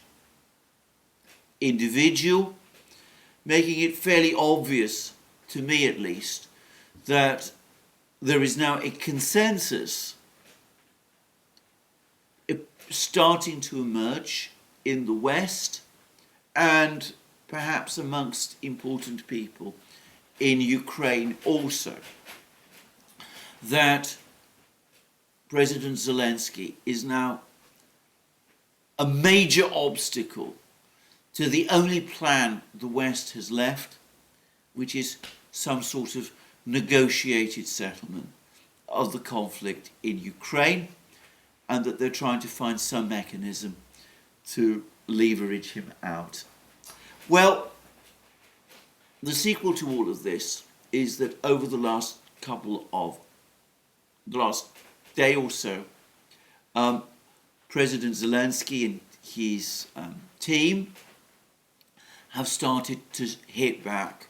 individual, making it fairly obvious, to me at least, that there is now a consensus starting to emerge in the West and perhaps amongst important people in Ukraine also, that President Zelensky is now a major obstacle to the only plan the West has left, which is some sort of negotiated settlement of the conflict in Ukraine, and that they're trying to find some mechanism to leverage him out. Well, the sequel to all of this is that over the last day or so, President Zelensky and his team have started to hit back.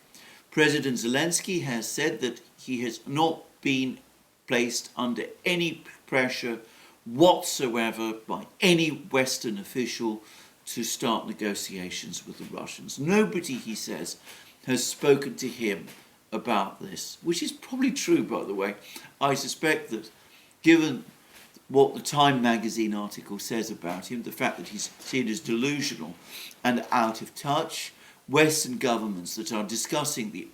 President Zelensky has said that he has not been placed under any pressure whatsoever by any Western official to start negotiations with the Russians. Nobody, he says, has spoken to him about this, which is probably true, by the way. I suspect that, given what the Time magazine article says about him, the fact that he's seen as delusional and out of touch, Western governments that are discussing the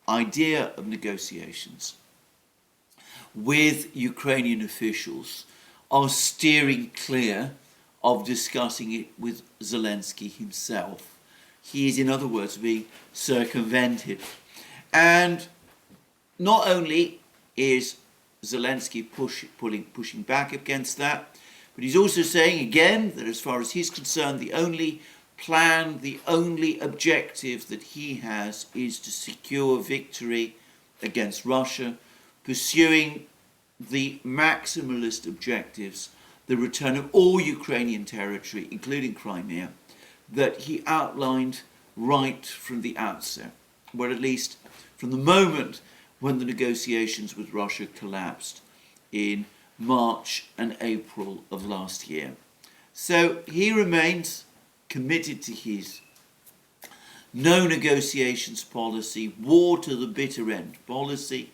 idea of negotiations with Ukrainian officials are steering clear of discussing it with Zelensky himself. He is, in other words, being circumvented. And not only is Zelensky pushing back against that, but he's also saying again that as far as he's concerned, the only plan, the only objective that he has is to secure victory against Russia, pursuing the maximalist objectives, the return of all Ukrainian territory, including Crimea, that he outlined right from the outset, or at least from the moment when the negotiations with Russia collapsed in March and April of last year. So he remains committed to his no negotiations policy, war to the bitter end policy,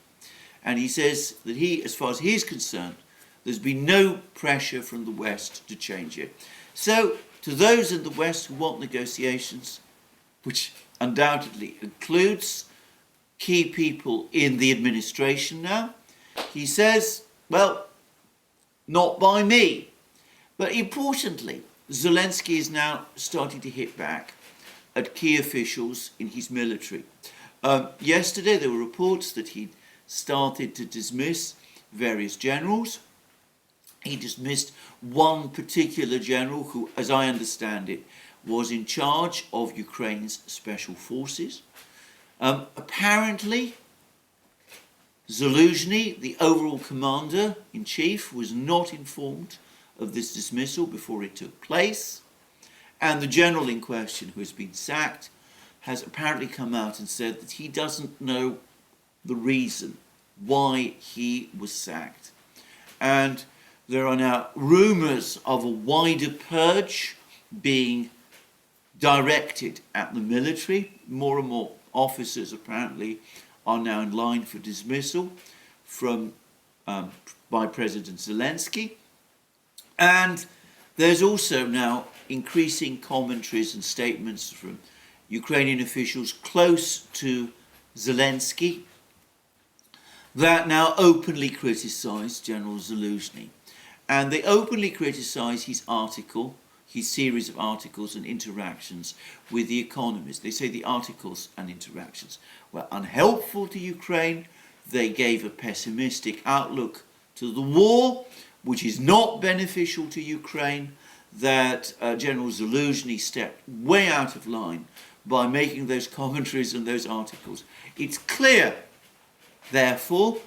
and he says that he, as far as he is concerned, there's been no pressure from the West to change it. So to those in the West who want negotiations, which undoubtedly includes key people in the administration now, he says, well, not by me. But importantly, Zelensky is now starting to hit back at key officials in his military. Yesterday there were reports that he started to dismiss various generals. He dismissed one particular general who, as I understand it, was in charge of Ukraine's special forces. Apparently, Zelensky, the overall commander-in-chief, was not informed of this dismissal before it took place. And the general in question, who has been sacked, has apparently come out and said that he doesn't know the reason why he was sacked. And there are now rumours of a wider purge being directed at the military. More and more officers apparently are now in line for dismissal by President Zelensky. And there's also now increasing commentaries and statements from Ukrainian officials close to Zelensky that now openly criticise General Zelensky. And they openly criticise his article, his series of articles and interactions with The Economist. They say the articles and interactions were unhelpful to Ukraine. They gave a pessimistic outlook to the war, which is not beneficial to Ukraine, that General Zelensky stepped way out of line by making those commentaries and those articles. It's clear, therefore,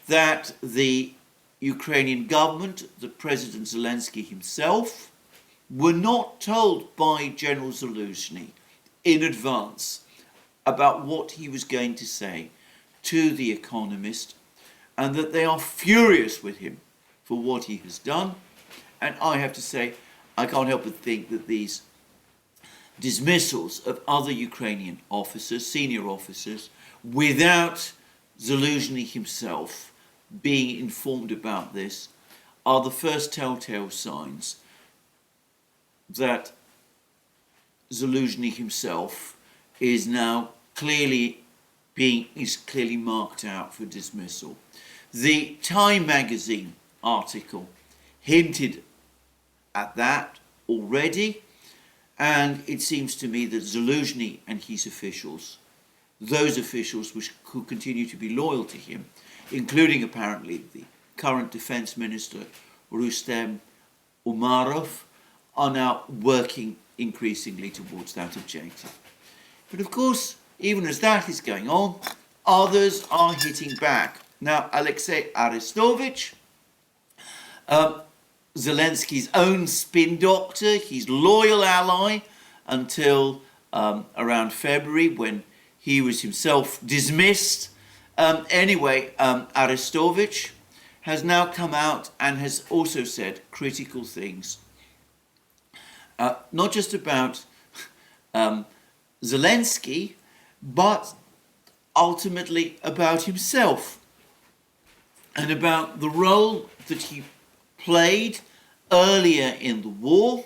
that the Ukrainian government, the President Zelensky himself, were not told by General Zelensky in advance about what he was going to say to The Economist, and that they are furious with him for what he has done. And I have to say, I can't help but think that these dismissals of other Ukrainian officers, senior officers, without Zelensky himself being informed about this, are the first telltale signs that Zelensky himself is now clearly marked out for dismissal. The Time magazine article hinted at that already, and it seems to me that Zelensky and his officials, those officials who continue to be loyal to him, including apparently the current defense minister Rustem Umarov, are now working increasingly towards that objective. But of course, even as that is going on, others are hitting back. Now, Alexei Arestovich, Zelensky's own spin doctor, his loyal ally until around February, when he was himself dismissed. Arestovich has now come out and has also said critical things, not just about Zelensky, but ultimately about himself and about the role that he played earlier in the war.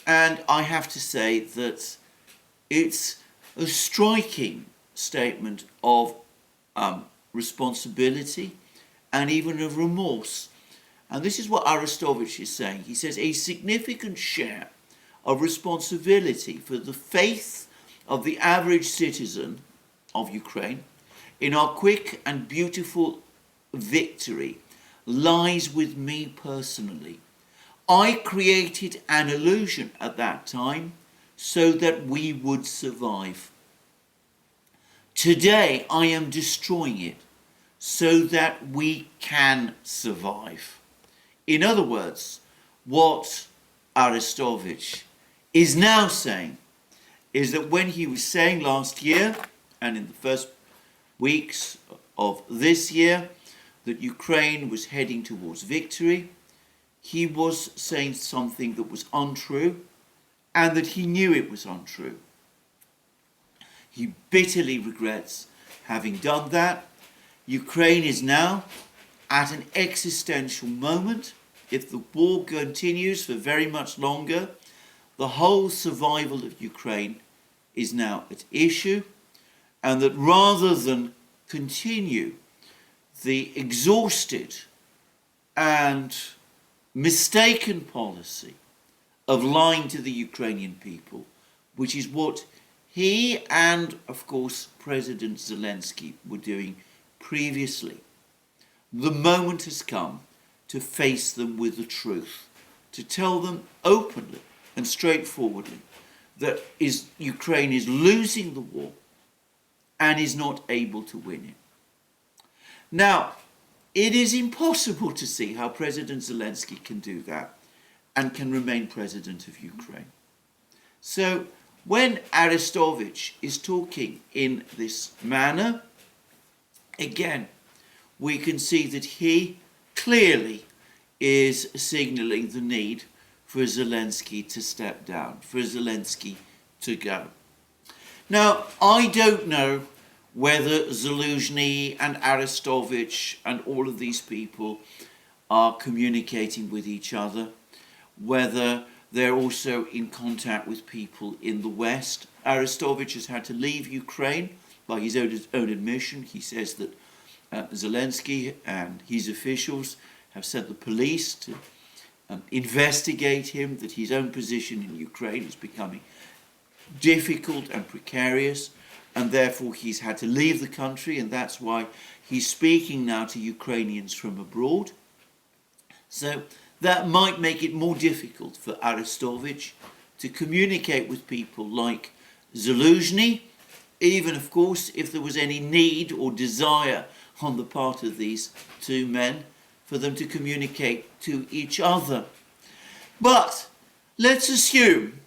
And I have to say that it's a striking statement of responsibility and even of remorse. And this is what Arestovich is saying. He says a significant share of responsibility for the faith of the average citizen of Ukraine in our quick and beautiful victory lies with me personally. I created an illusion at that time so that we would survive. Today I am destroying it so that we can survive. In other words, what Arestovich is now saying is that when he was saying last year and in the first weeks of this year that Ukraine was heading towards victory, he was saying something that was untrue and that he knew it was untrue. He bitterly regrets having done that. Ukraine is now at an existential moment. If the war continues for very much longer, the whole survival of Ukraine is now at issue, and that rather than continue the exhausted and mistaken policy of lying to the Ukrainian people, which is what he and, of course, President Zelensky were doing previously, the moment has come to face them with the truth, to tell them openly and straightforwardly that Ukraine is losing the war and is not able to win it. Now, it is impossible to see how President Zelensky can do that and can remain president of Ukraine. So when Arestovich is talking in this manner, again, we can see that he clearly is signaling the need for Zelensky to step down, for Zelensky to go. Now, I don't know whether Zelensky and Arestovich and all of these people are communicating with each other, whether they're also in contact with people in the West. Arestovich has had to leave Ukraine by his own admission. He says that Zelensky and his officials have sent the police to investigate him, that his own position in Ukraine is becoming difficult and precarious, and therefore he's had to leave the country, and that's why he's speaking now to Ukrainians from abroad. So that might make it more difficult for Arestovich to communicate with people like Zelensky, even, of course, if there was any need or desire on the part of these two men for them to communicate to each other. But let's assume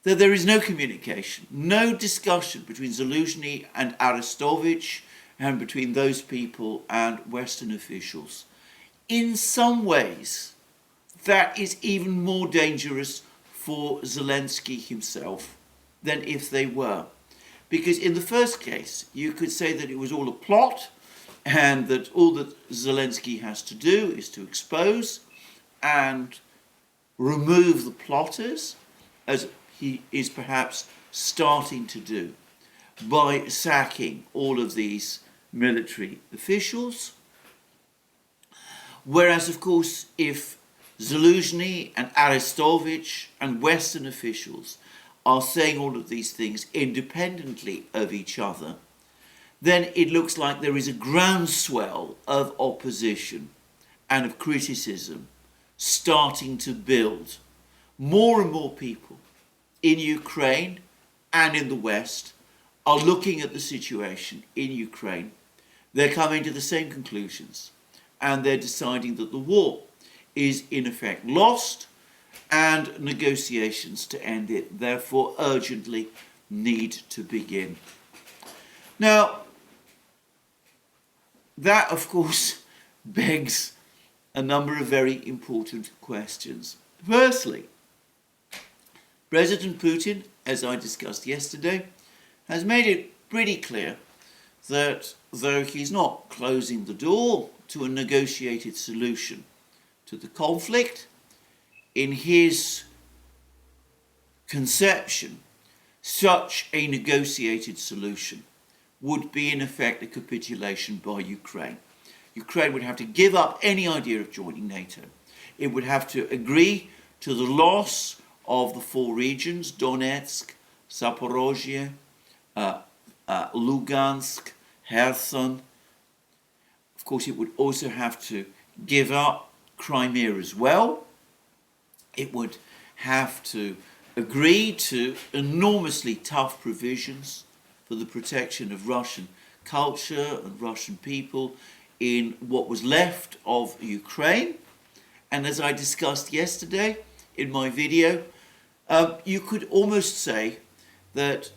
that there is no communication, no discussion between Zelensky and Arestovich and between those people and Western officials. In some ways, that is even more dangerous for Zelensky himself than if they were. Because in the first case, you could say that it was all a plot and that all that Zelensky has to do is to expose and remove the plotters, as he is perhaps starting to do by sacking all of these military officials. Whereas, of course, if Zelensky and Arestovich and Western officials are saying all of these things independently of each other, then it looks like there is a groundswell of opposition and of criticism starting to build. More and more people in Ukraine and in the West are looking at the situation in Ukraine. They're coming to the same conclusions, and they're deciding that the war is in effect lost and negotiations to end it therefore urgently need to begin. Now, that of course begs a number of very important questions. Firstly, President Putin, as I discussed yesterday, has made it pretty clear that though he's not closing the door to a negotiated solution to the conflict, in his conception, such a negotiated solution would be in effect a capitulation by Ukraine. Ukraine would have to give up any idea of joining NATO. It would have to agree to the loss of the four regions, Donetsk, Zaporozhye, Lugansk, Kherson. Of course, it would also have to give up Crimea as well. It would have to agree to enormously tough provisions for the protection of Russian culture and Russian people in what was left of Ukraine. And as I discussed yesterday in my video, you could almost say that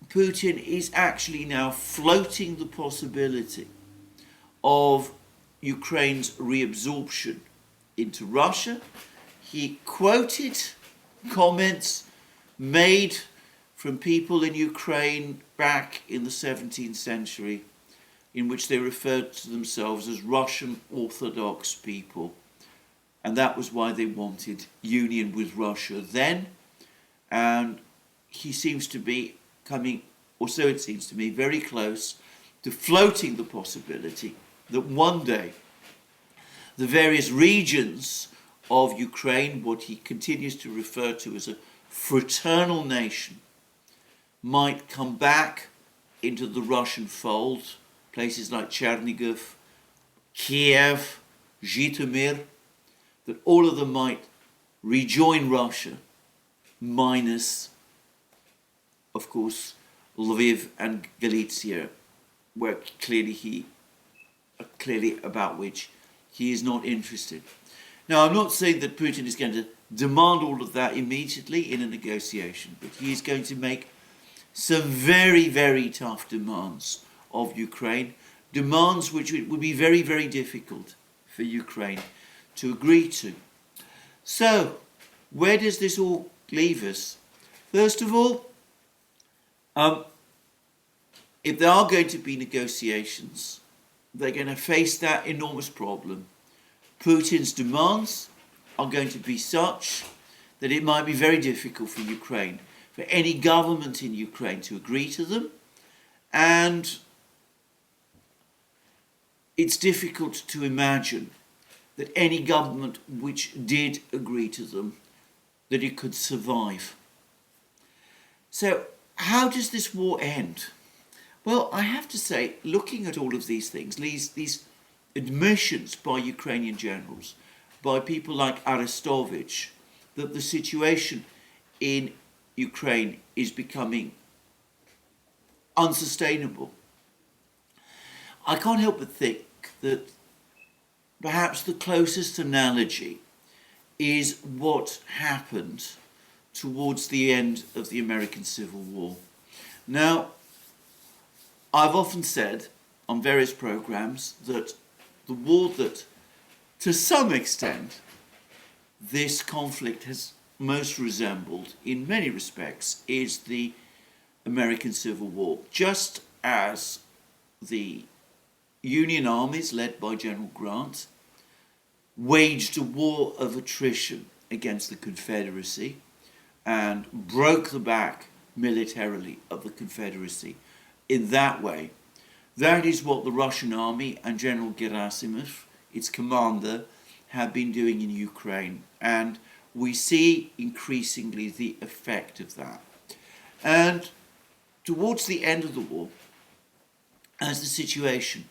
Putin is actually now floating the possibility of Ukraine's reabsorption into Russia. He quoted comments made from people in Ukraine back in the 17th century, in which they referred to themselves as Russian Orthodox people. And that was why they wanted union with Russia then. And he seems to be coming, or so it seems to me, very close to floating the possibility that one day the various regions of Ukraine, what he continues to refer to as a fraternal nation, might come back into the Russian fold, places like Chernigov, Kiev, Zhytomyr, that all of them might rejoin Russia, minus, of course, Lviv and Galicia, where clearly about which he is not interested. Now, I'm not saying that Putin is going to demand all of that immediately in a negotiation, but he is going to make some very, very tough demands of Ukraine, demands which it would be very, very difficult for Ukraine to agree to. So, where does this all leave us? First of all, if there are going to be negotiations, they're going to face that enormous problem. Putin's demands are going to be such that it might be very difficult for Ukraine, for any government in Ukraine to agree to them, and it's difficult to imagine that any government which did agree to them, that it could survive. So how does this war end? Well, I have to say, looking at all of these things, these admissions by Ukrainian generals, by people like Arestovich, that the situation in Ukraine is becoming unsustainable, I can't help but think that perhaps the closest analogy is what happened towards the end of the American Civil War. Now, I've often said on various programs that the war that, to some extent, this conflict has most resembled in many respects is the American Civil War. Just as the Union armies led by General Grant waged a war of attrition against the Confederacy and broke the back militarily of the Confederacy in that way, that is what the Russian army and General Gerasimov, its commander, have been doing in Ukraine. And we see increasingly the effect of that. And towards the end of the war, as the situation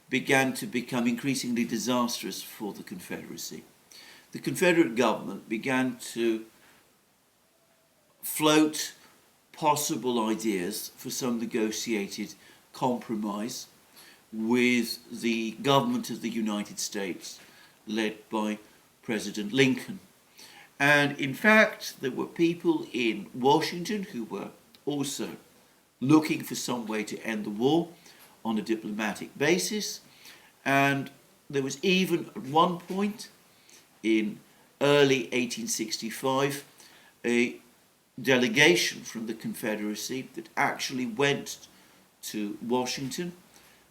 began to become increasingly disastrous for the Confederacy, the Confederate government began to float possible ideas for some negotiated compromise with the government of the United States, led by President Lincoln. And in fact, there were people in Washington who were also looking for some way to end the war on a diplomatic basis. And there was even at one point in early 1865 a delegation from the Confederacy that actually went to Washington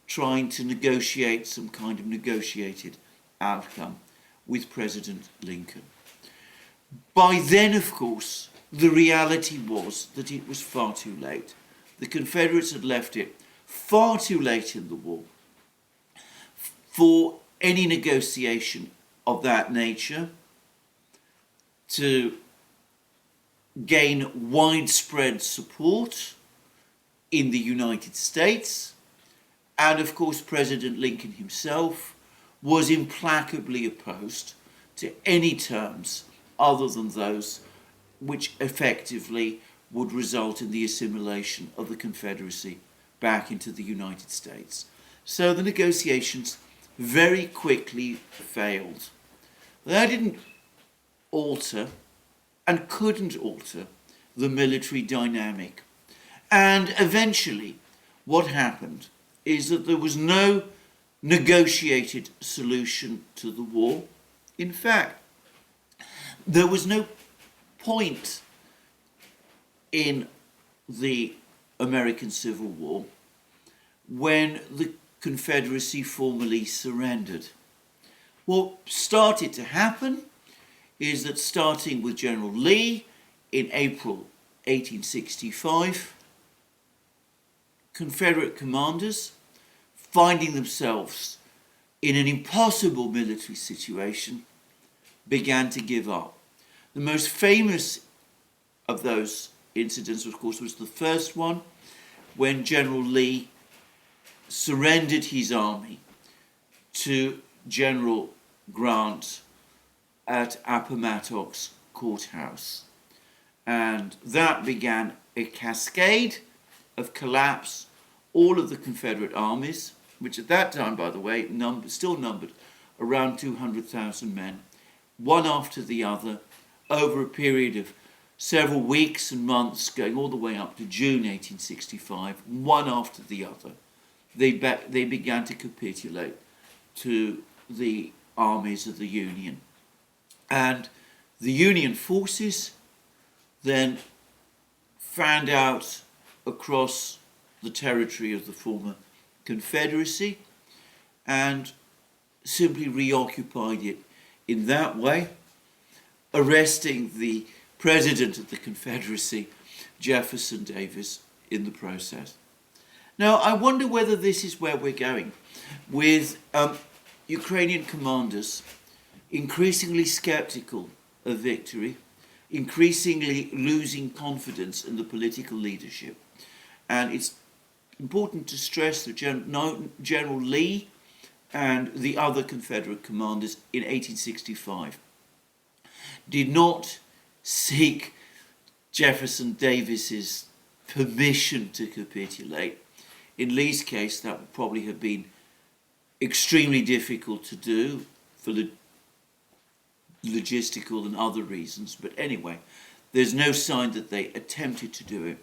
trying to negotiate some kind of negotiated outcome with President Lincoln. By then, of course, the reality was that it was far too late. The Confederates had left it far too late in the war for any negotiation of that nature to gain widespread support in the United States. And of course, President Lincoln himself was implacably opposed to any terms other than those which effectively would result in the assimilation of the Confederacy back into the United States. So the negotiations very quickly failed. That didn't alter and couldn't alter the military dynamic And eventually, what happened is that there was no negotiated solution to the war. In fact, there was no point in the American Civil War when the Confederacy formally surrendered. What started to happen is that, starting with General Lee in April 1865, Confederate commanders, finding themselves in an impossible military situation, began to give up. The most famous of those incidents, of course, was the first one, when General Lee surrendered his army to General Grant at Appomattox Courthouse. And that began a cascade of collapse. All of the Confederate armies, which at that time, by the way, still numbered around 200,000 men, one after the other, over a period of several weeks and months, going all the way up to June 1865, one after the other, they began to capitulate to the armies of the Union. And the Union forces then fanned out across the territory of the former Confederacy and simply reoccupied it in that way, arresting the President of the Confederacy, Jefferson Davis, in the process. Now, I wonder whether this is where we're going, with Ukrainian commanders increasingly skeptical of victory, increasingly losing confidence in the political leadership. And it's important to stress that General Lee and the other Confederate commanders in 1865 did not seek Jefferson Davis's permission to capitulate. In Lee's case, that would probably have been extremely difficult to do for the logistical and other reasons. But anyway, there's no sign that they attempted to do it.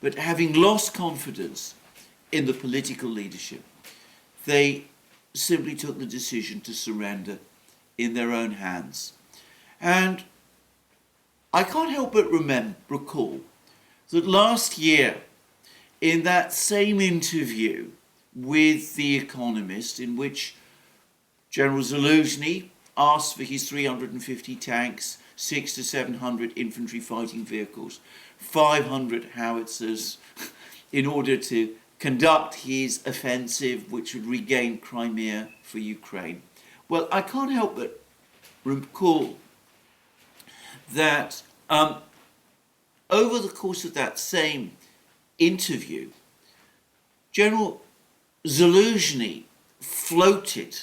But having lost confidence in the political leadership, they simply took the decision to surrender in their own hands. And I can't help but recall that last year, in that same interview with The Economist, in which General Zelensky asked for his 350 tanks, 600 to 700 infantry fighting vehicles, 500 howitzers, in order to conduct his offensive, which would regain Crimea for Ukraine. Well, I can't help but recall that over the course of that same interview, General Zelensky floated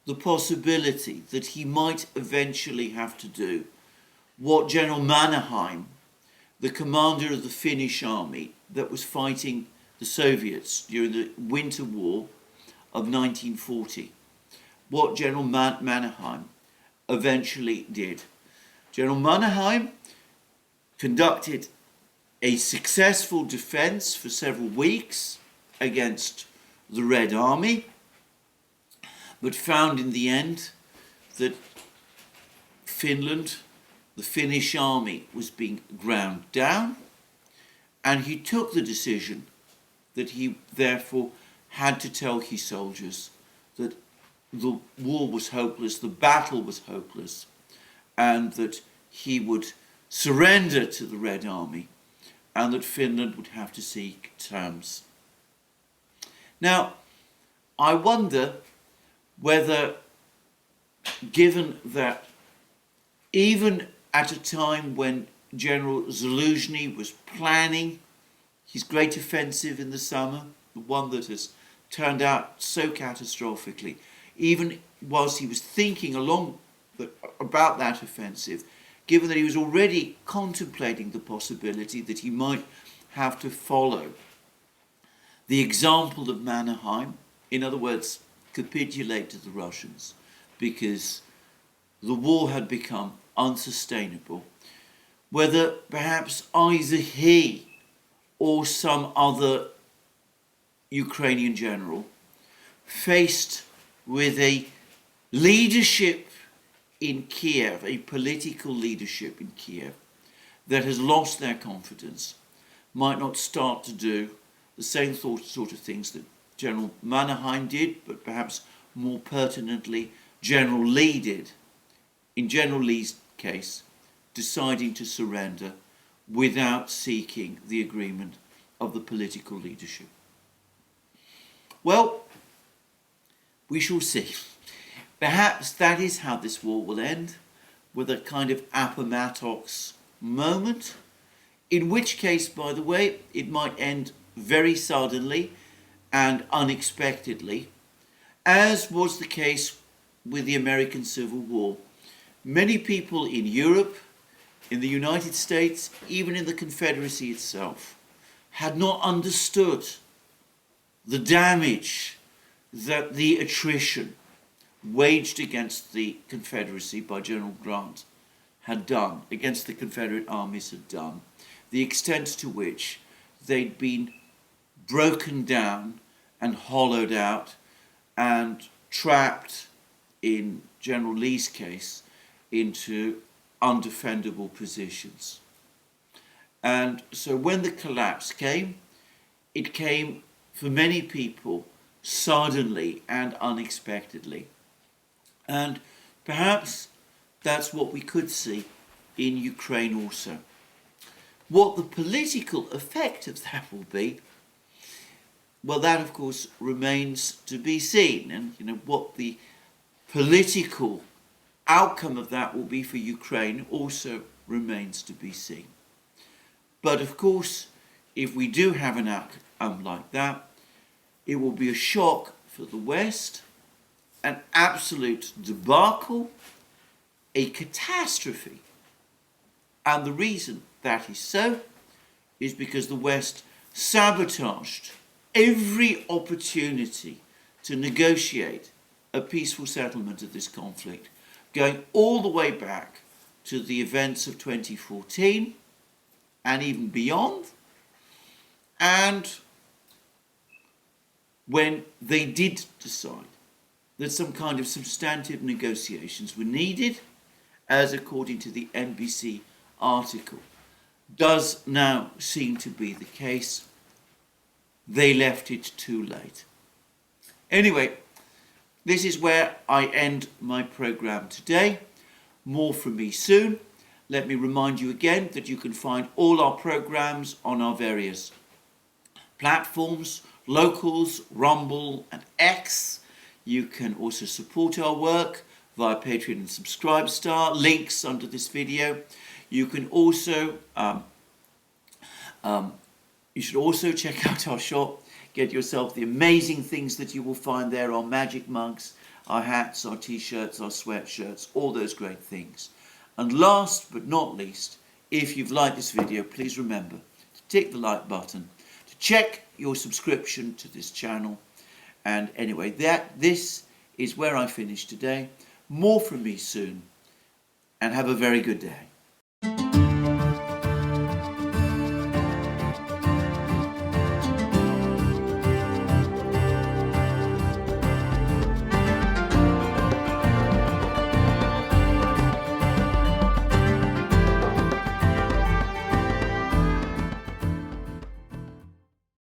the possibility that he might eventually have to do what General Mannerheim, the commander of the Finnish army that was fighting the Soviets during the Winter War of 1940, what General Mannerheim eventually did. General Mannerheim conducted a successful defense for several weeks against the Red Army, but found in the end that Finland, the Finnish army, was being ground down, and he took the decision that he therefore had to tell his soldiers that the war was hopeless, the battle was hopeless, and that he would surrender to the Red Army and that Finland would have to seek terms. Now, I wonder whether, given that even at a time when General Zelensky was planning his great offensive in the summer, the one that has turned out so catastrophically, even whilst he was thinking about that offensive, given that he was already contemplating the possibility that he might have to follow the example of Mannerheim, in other words, capitulate to the Russians, because the war had become unsustainable, whether perhaps either he or some other Ukrainian general faced with a leadership in Kiev, a political leadership in Kiev that has lost their confidence, might not start to do the same sort of things that General Mannerheim did, but perhaps more pertinently General Lee did. In General Lee's case, deciding to surrender without seeking the agreement of the political leadership. Well, we shall see. Perhaps that is how this war will end, with a kind of Appomattox moment, in which case, by the way, it might end very suddenly and unexpectedly, as was the case with the American Civil War. Many people in Europe, in the United States, even in the Confederacy itself, had not understood the damage that the attrition waged against the Confederacy by General Grant had done, against the Confederate armies had done, the extent to which they'd been broken down and hollowed out and trapped, in General Lee's case, into undefendable positions. And so when the collapse came, it came for many people suddenly and unexpectedly. And perhaps that's what we could see in Ukraine also. What the political effect of that will be, well, that of course remains to be seen. And what the political outcome of that will be for Ukraine also remains to be seen. But of course, if we do have an outcome like that, it will be a shock for the West, an absolute debacle, a catastrophe. And the reason that is so is because the West sabotaged every opportunity to negotiate a peaceful settlement of this conflict, going all the way back to the events of 2014 and even beyond. And when they did decide that some kind of substantive negotiations were needed, as according to the NBC article does now seem to be the case, they left it too late. Anyway, this is where I end my program today. More from me soon. Let me remind you again that you can find all our programs on our various platforms, Locals, Rumble and X. You can also support our work via Patreon and Subscribestar, links under this video. You can also, you should also check out our shop. Get yourself the amazing things that you will find there, our magic mugs, our hats, our t-shirts, our sweatshirts, all those great things. And last but not least, if you've liked this video, please remember to tick the like button, to check your subscription to this channel. And anyway, this is where I finish today. More from me soon, and have a very good day.